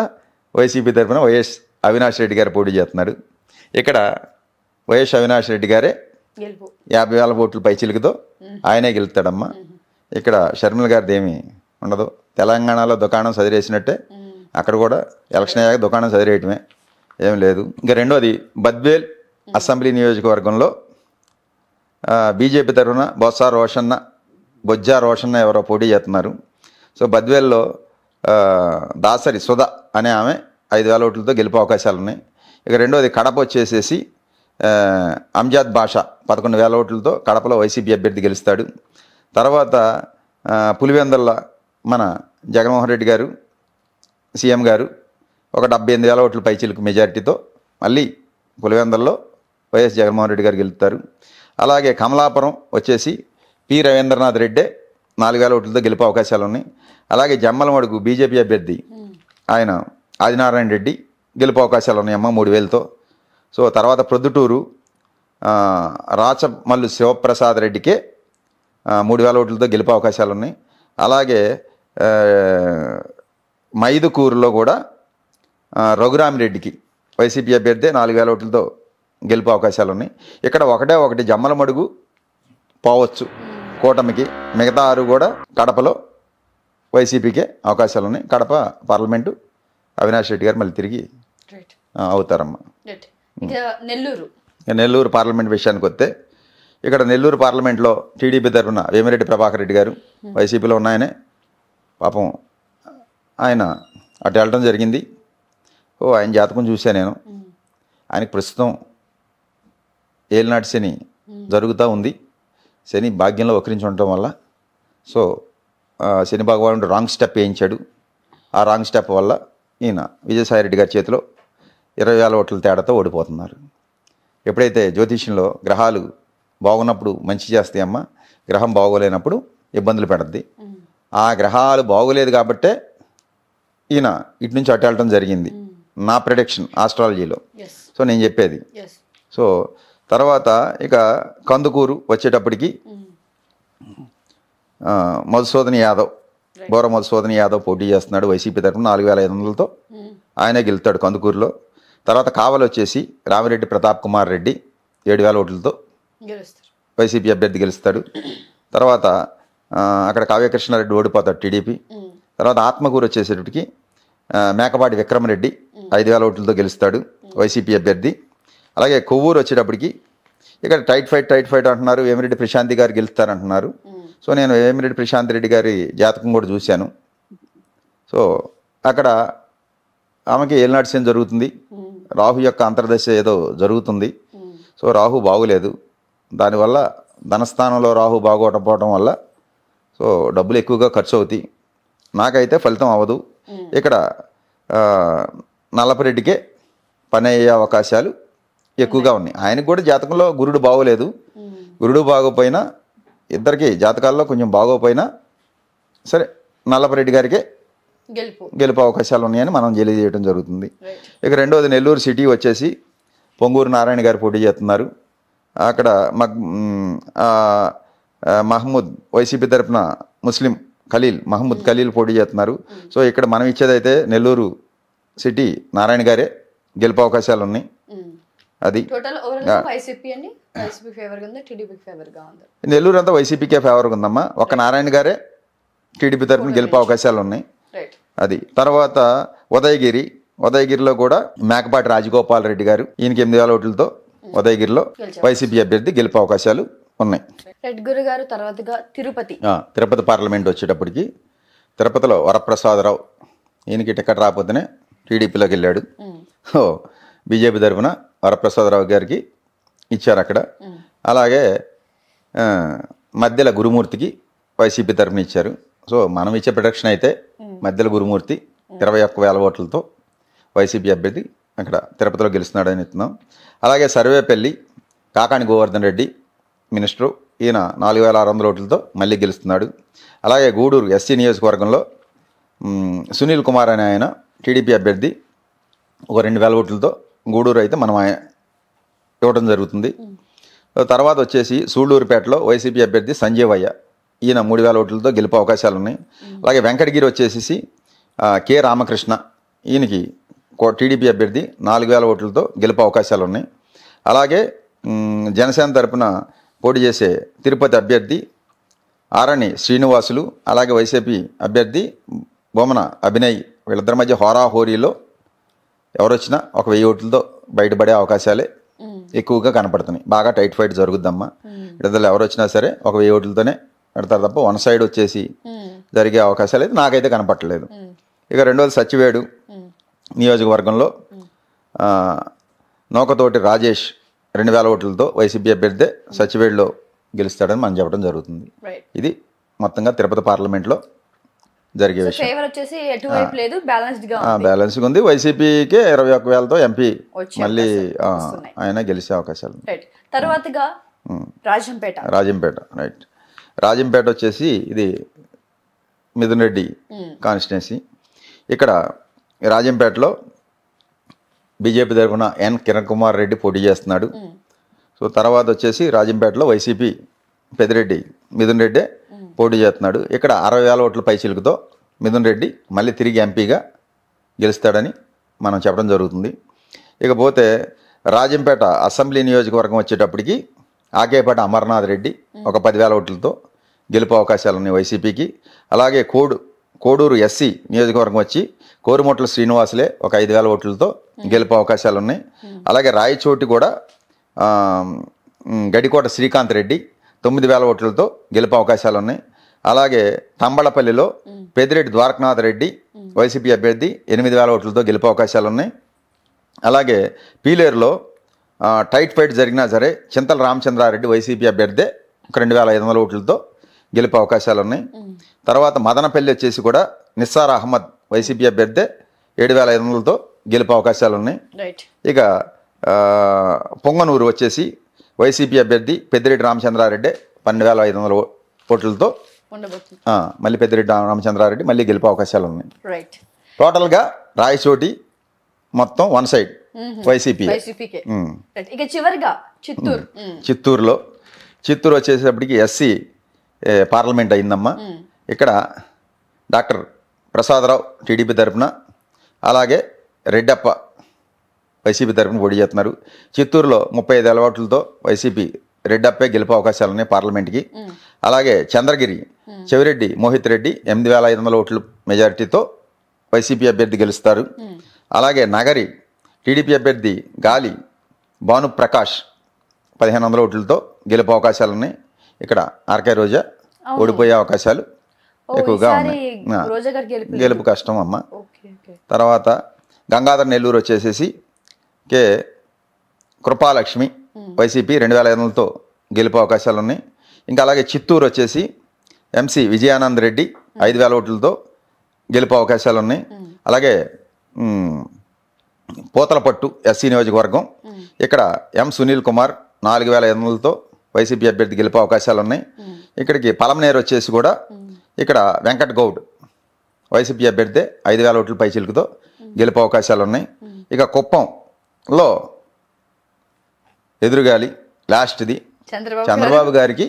వైసీపీ తరపున వైఎస్ అవినాష్ రెడ్డి గారు పోటీ చేస్తున్నారు. ఇక్కడ వైఎస్ అవినాష్ రెడ్డి గారే 50,000 ఓట్ల పైచిలుకుతో ఆయనే గెలుస్తాడమ్మా. ఇక్కడ షర్మిల గారిది ఏమీ ఉండదు. తెలంగాణలో దుకాణం సదిరేసినట్టే అక్కడ కూడా ఎలక్షన్ అయ్యాక దుకాణం చదివేయటమే, ఏం లేదు. ఇంకా రెండోది బద్వేల్ అసెంబ్లీ నియోజకవర్గంలో బీజేపీ తరఫున బొజ్జా రోషన్న ఎవరో పోటీ చేస్తున్నారు. సో బద్వేల్లో దాసరి సుధా అనే ఆమె 5,000 ఓట్లతో గెలుపు అవకాశాలు ఉన్నాయి. ఇక రెండోది కడప వచ్చేసేసి అంజాద్ బాషా 11,000 ఓట్లతో కడపలో వైసీపీ అభ్యర్థి గెలుస్తాడు. తర్వాత పులివెందుల మన జగన్మోహన్ రెడ్డి గారు సీఎం గారు ఒక 78,000 ఓట్ల పైచిలకు మెజారిటీతో మళ్ళీ పులివెందుల్లో వైఎస్ జగన్మోహన్ రెడ్డి గారు గెలుస్తారు. అలాగే కమలాపురం వచ్చేసి పి రవీంద్రనాథ్ రెడ్డే 4,000 ఓట్లతో గెలుపు అవకాశాలు ఉన్నాయి. అలాగే జమ్మలమడుగు బీజేపీ అభ్యర్థి ఆయన ఆదినారాయణ రెడ్డి గెలుపు అవకాశాలు ఉన్నాయమ్మ 3,000తో. సో తర్వాత ప్రొద్దుటూరు రాచమల్లు శివప్రసాద్ రెడ్డికే 3,000 ఓట్లతో గెలుపు అవకాశాలు ఉన్నాయి. అలాగే మైదుకూరులో కూడా రఘురామిరెడ్డికి వైసీపీ అభ్యర్థి 4,000 ఓట్లతో గెలుపు అవకాశాలు ఉన్నాయి. ఇక్కడ ఒకటి జమ్మలమడుగు పోవచ్చు కూటమికి, మిగతా 6 కూడా కడపలో వైసీపీకే అవకాశాలు ఉన్నాయి. కడప పార్లమెంటు అవినాష్ రెడ్డి గారు మళ్ళీ తిరిగి అవుతారమ్మా. నెల్లూరు పార్లమెంట్ విషయానికి వస్తే ఇక్కడ నెల్లూరు పార్లమెంట్లో టీడీపీ తరఫున వేమిరెడ్డి ప్రభాకర్ రెడ్డి గారు వైసీపీలో ఉన్నాయనే పాపం ఆయన అటు వెళ్ళడం జరిగింది. ఆయన జాతకం చూసా నేను. ఆయనకు ప్రస్తుతం ఏలినాటి శని జరుగుతూ ఉంది. శని భాగ్యంలో వక్రించి ఉండటం వల్ల సో శని భగవానుడు రాంగ్ స్టెప్ వేయించాడు. ఆ రాంగ్ స్టెప్ వల్ల ఈయన విజయసాయిరెడ్డి గారి చేతిలో 20,000 ఓట్ల తేడాతో ఓడిపోతున్నారు. ఎప్పుడైతే జ్యోతిష్యంలో గ్రహాలు బాగున్నప్పుడు మంచి చేస్తాయమ్మా, గ్రహం బాగోలేనప్పుడు ఇబ్బందులు పెడద్ది. ఆ గ్రహాలు బాగోలేదు కాబట్టే ఈయన ఇటు నుంచి అటు వెళ్ళటం జరిగింది, నా ప్రిడిక్షన్ ఆస్ట్రాలజీలో. సో నేను చెప్పేది. సో తర్వాత ఇక కందుకూరు వచ్చేటప్పటికి మధుసూదన్ యాదవ్, బోర మధుసూదన్ యాదవ్ పోటీ చేస్తున్నాడు వైసీపీ తరఫున 4,500తో ఆయనే గెలుస్తాడు కందుకూరులో. తర్వాత కావలి వచ్చేసి రామిరెడ్డి ప్రతాప్ కుమార్ రెడ్డి 7,000 ఓట్లతో వైసీపీ అభ్యర్థి గెలుస్తాడు. తర్వాత అక్కడ కావ్యకృష్ణారెడ్డి ఓడిపోతాడు టీడీపీ. తర్వాత ఆత్మకూరు వచ్చేసేటప్పటికి మేకపాటి విక్రమరెడ్డి 5,000 ఓట్లతో గెలుస్తాడు వైసీపీ అభ్యర్థి. అలాగే కొవ్వూరు వచ్చేటప్పటికి ఇక్కడ టైట్ ఫైట్ అంటున్నారు, వేమిరెడ్డి ప్రశాంతి గారు గెలుస్తారంటున్నారు. సో నేను వేమిరెడ్డి ప్రశాంత్ రెడ్డి గారి జాతకం కూడా చూశాను. సో అక్కడ ఆమెకి ఏలినాటి శని జరుగుతుంది, రాహు యొక్క అంతర్దశ ఏదో జరుగుతుంది. సో రాహు బాగులేదు, దానివల్ల ధనస్థానంలో రాహు బాగోకపోవడం వల్ల సో డబ్బులు ఎక్కువగా ఖర్చు అవుతాయి. నాకైతే ఫలితం అవ్వదు. ఇక్కడ నల్లపరెడ్డికే పని అయ్యే అవకాశాలు ఎక్కువగా ఉన్నాయి. ఆయనకు కూడా జాతకంలో గురుడు బాగోలేదు. గురుడు బాగోపోయినా ఇద్దరికి జాతకాల్లో కొంచెం బాగోపోయినా సరే నల్లపరెడ్డి గారికే గెలుపు అవకాశాలు ఉన్నాయని మనం తెలియజేయడం జరుగుతుంది. రైట్. ఇక రెండోది నెల్లూరు సిటీ వచ్చేసి పొంగూరు నారాయణ గారు పోటీ చేస్తున్నారు. అక్కడ మహమ్మద్ వైసీపీ తరఫున ముస్లిం మహమ్మద్ ఖలీల్ పోటీ చేస్తున్నారు. సో ఇక్కడ మనం ఇచ్చేదైతే నెల్లూరు సిటీ నారాయణ గారే గెలుపు అవకాశాలు ఉన్నాయి. అది టోటల్ ఓవరాల్ వైసీపీ అండి, వైసీపీ ఫేవర్ గా ఉందా, టీడీపీ ఫేవర్ గా ఉందా? నెల్లూరు అంతా వైసీపీకే ఫేవర్గా ఉందమ్మా. ఒక నారాయణ గారే టీడీపీ తరఫున గెలుపు అవకాశాలు ఉన్నాయి. రైట్. అది తర్వాత ఉదయగిరిలో కూడా మేకపాటి రాజగోపాల్ రెడ్డి గారు, ఈయనకి 8,000 ఓట్లతో ఉదయగిరిలో వైసీపీ అభ్యర్థి గెలుపు అవకాశాలు ఉన్నాయి. రెడ్డి గురుగారు తర్వాతగా తిరుపతి పార్లమెంట్ వచ్చేటప్పటికి తిరుపతిలో వరప్రసాదరావు, ఈయనకి టికెట్ రాకపోతేనే టీడీపీలోకి వెళ్ళాడు. బీజేపీ తరఫున వరప్రసాదరావు గారికి ఇచ్చారు అక్కడ. అలాగే మధ్యల గురుమూర్తికి వైసీపీ తరఫున ఇచ్చారు. సో మనం ఇచ్చే ప్రొడక్షన్ అయితే మధ్యల గురుమూర్తి 21,000 ఓట్లతో వైసీపీ అభ్యర్థి అక్కడ తిరుపతిలో గెలుస్తున్నాడని ఇస్తున్నాం. అలాగే సర్వేపల్లి కాకాణి గోవర్ధన్ రెడ్డి మినిస్టరు, ఈయన 4,600 ఓట్లతో మళ్ళీ గెలుస్తున్నాడు. అలాగే గూడూరు ఎస్సీ నియోజకవర్గంలో సునీల్ కుమార్ అనే ఆయన టీడీపీ అభ్యర్థి, ఒక 2,000 ఓట్లతో గూడూరు అయితే మనం ఇవ్వడం జరుగుతుంది. తర్వాత వచ్చేసి సూళ్ళూరుపేటలో వైసీపీ అభ్యర్థి సంజీవయ్య, ఈయన 3,000 ఓట్లతో గెలుపు అవకాశాలు ఉన్నాయి. అలాగే వెంకటగిరి వచ్చేసి కె రామకృష్ణ, ఈయనకి టీడీపీ అభ్యర్థి 4,000 ఓట్లతో గెలుపు అవకాశాలు ఉన్నాయి. అలాగే జనసేన తరపున పోటీ చేసే తిరుపతి అభ్యర్థి ఆరణి శ్రీనివాసులు, అలాగే వైసీపీ అభ్యర్థి బొమ్మన అభినయ్, వీళ్ళిద్దరి మధ్య హోరాహోరీలో ఎవరు వచ్చినా ఒక 1,000 ఓట్లతో బయటపడే అవకాశాలే ఎక్కువగా కనపడుతున్నాయి. బాగా టైట్ ఫైట్ జరుగుద్దమ్మా. ఇద్దరు ఎవరు వచ్చినా సరే ఒక 1,000 ఓట్లతోనే పెడతారు తప్ప వన్ సైడ్ వచ్చేసి జరిగే అవకాశాలు అయితే నాకైతే కనపట్టలేదు. ఇక రెండోది సచివేడు నియోజకవర్గంలో నూకతోటి రాజేష్ 2,000 ఓట్లతో వైసీపీ అభ్యర్థి సచివేడులో గెలుస్తాడని మనం చెప్పడం జరుగుతుంది. ఇది మొత్తంగా తిరుపతి పార్లమెంట్లో జరిగే విషయం. బ్యాలెన్స్గా ఉంది. వైసీపీకే 21,000తో ఎంపీ మళ్ళీ ఆయన గెలిచే అవకాశాలు. తర్వాతగా రాజంపేట రైట్. రాజంపేట వచ్చేసి ఇది మిథున్ రెడ్డి కాన్స్టిట్యున్సీ. ఇక్కడ రాజంపేటలో బీజేపీ తరఫున ఎన్ కిరణ్ కుమార్ రెడ్డి పోటీ చేస్తున్నాడు. సో తర్వాత వచ్చేసి రాజంపేటలో వైసీపీ పెద్దిరెడ్డి మిథున్ రెడ్డి పోటీ చేస్తున్నాడు. ఇక్కడ 60,000 ఓట్ల పైచిలుకుతో మిథున్ రెడ్డి మళ్ళీ తిరిగి ఎంపీగా గెలుస్తాడని మనం చెప్పడం జరుగుతుంది. ఇకపోతే రాజంపేట అసెంబ్లీ నియోజకవర్గం వచ్చేటప్పటికి ఆకేపేట అమర్నాథ్ రెడ్డి ఒక 10,000 ఓట్లతో గెలుపు అవకాశాలు ఉన్నాయి వైసీపీకి. అలాగే కోడూరు ఎస్సీ నియోజకవర్గం వచ్చి కోరుమొట్ల శ్రీనివాసులే ఒక 5,000 ఓట్లతో గెలుపు అవకాశాలు ఉన్నాయి. అలాగే రాయచోటి కూడా గడికోట శ్రీకాంత్ రెడ్డి 9,000 ఓట్లతో గెలుపు అవకాశాలు ఉన్నాయి. అలాగే తంబళపల్లిలో పెద్దిరెడ్డి ద్వారకనాథ్ రెడ్డి వైసీపీ అభ్యర్థి 8,000 ఓట్లతో గెలుపు అవకాశాలు ఉన్నాయి. అలాగే పీలేరులో టైట్ ఫైట్ జరిగినా సరే చింతల రామచంద్రారెడ్డి వైసీపీ అభ్యర్థి 2,500 ఓట్లతో గెలుపు అవకాశాలు ఉన్నాయి. తర్వాత మదనపల్లి వచ్చేసి కూడా నిస్సార్ అహ్మద్ వైసీపీ అభ్యర్థి 7,500తో గెలుపు అవకాశాలు ఉన్నాయి. ఇక పొంగనూరు వచ్చేసి వైసీపీ అభ్యర్థి పెద్దిరెడ్డి రామచంద్రారెడ్డి 12,500 ఓట్లతో మళ్ళీ పెద్దిరెడ్డి రామచంద్రారెడ్డి మళ్ళీ గెలుపు అవకాశాలు ఉన్నాయి. టోటల్గా రాయచోటి మొత్తం వన్ సైడ్ వైసీపీ. చిత్తూరు వచ్చేసేపటికి ఎస్సీ పార్లమెంట్ అయిందమ్మా. ఇక్కడ డాక్టర్ ప్రసాదరావు టీడీపీ తరఫున, అలాగే రెడ్డప్ప వైసీపీ తరఫున పోటీ చేస్తున్నారు. చిత్తూరులో 35,000 ఓట్లతో వైసీపీ రెడ్డప్పే గెలుపు అవకాశాలు ఉన్నాయి పార్లమెంట్కి. అలాగే చంద్రగిరి చెవిరెడ్డి మోహిత్ రెడ్డి 8,500 ఓట్ల మెజారిటీతో వైసీపీ అభ్యర్థి గెలుస్తారు. అలాగే నగరి టీడీపీ అభ్యర్థి గాలి భానుప్రకాష్ 1,500 ఓట్లతో గెలుపు అవకాశాలు ఉన్నాయి. ఇక్కడ ఆర్కే రోజా ఓడిపోయే అవకాశాలు ఎక్కువగా ఉన్నాయి. గెలుపు కష్టం అమ్మ. తర్వాత గంగాధర్ నెల్లూరు వచ్చేసేసి కే కృపాలక్ష్మి వైసీపీ 2,500తో గెలుపు అవకాశాలు ఉన్నాయి. ఇంకా అలాగే చిత్తూరు వచ్చేసి ఎంసీ విజయానంద్ రెడ్డి 5,000 ఓట్లతో గెలుపు అవకాశాలు ఉన్నాయి. అలాగే పోతలపట్టు ఎస్సీ నియోజకవర్గం, ఇక్కడ ఎం సునీల్ కుమార్ 4,500తో వైసీపీ అభ్యర్థి గెలుపు అవకాశాలు ఉన్నాయి. ఇక్కడికి పలమనేరు వచ్చేసి కూడా ఇక్కడ వెంకట్ గౌడ్ వైసీపీ అభ్యర్థి 5,000 ఓట్ల పైచిలుకుతో గెలుపు అవకాశాలు ఉన్నాయి. ఇక కుప్పంలో ఎదురుగాలి లాస్ట్ది చంద్రబాబు గారికి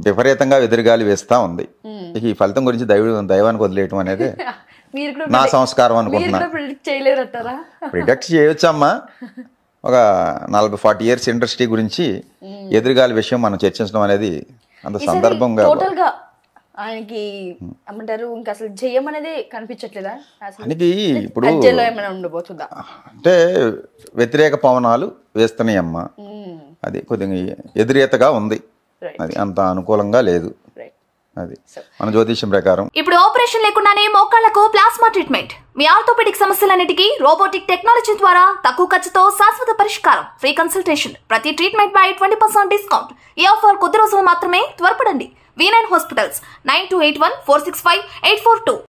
విపరీతంగా ఎదురుగాలి వేస్తూ ఉంది. ఇక ఈ ఫలితం గురించి దైవానికి వదిలేయటం అనేది నా సంస్కారం అనుకుంటున్నా. ప్రిడిక్ట్ చేయొచ్చమ్మా. ఒక 40-40 ఇయర్స్ ఇండస్ట్రీ గురించి ఎదురుగాలి విషయం మనం చర్చించడం అనేది అంత సందర్భంగా ఆయనకి ఏమంటారు ఇంకా అసలు జయం అనేది కనిపించట్లేదా? ఆయనకి ఇప్పుడు ఉండబోతుందా అంటే వ్యతిరేక పవనాలు వేస్తున్నాయమ్మా. అది కొద్దిగా ఎదురేతగా ఉంది. అది అంత అనుకూలంగా లేదు. అది మన జ్యోతిష్యం ప్రకారం. ఇప్పుడు ఆపరేషన్ లేకుండానే మోకాళ్లకు ప్లాస్మా ట్రీట్మెంట్, మీ ఆర్థోపెడిక్ సమస్యలన్నిటికీ రోబోటిక్ టెక్నాలజీ ద్వారా తక్కువ ఖర్చుతో శాశ్వత పరిష్కారం, ఫ్రీ కన్సల్టేషన్, ప్రతి ట్రీట్మెంట్ పై 20% డిస్కౌంట్. ఈ ఆఫర్ కొద్ది రోజులు మాత్రమే, త్వరపడండి. V9 hospitals 9281465842.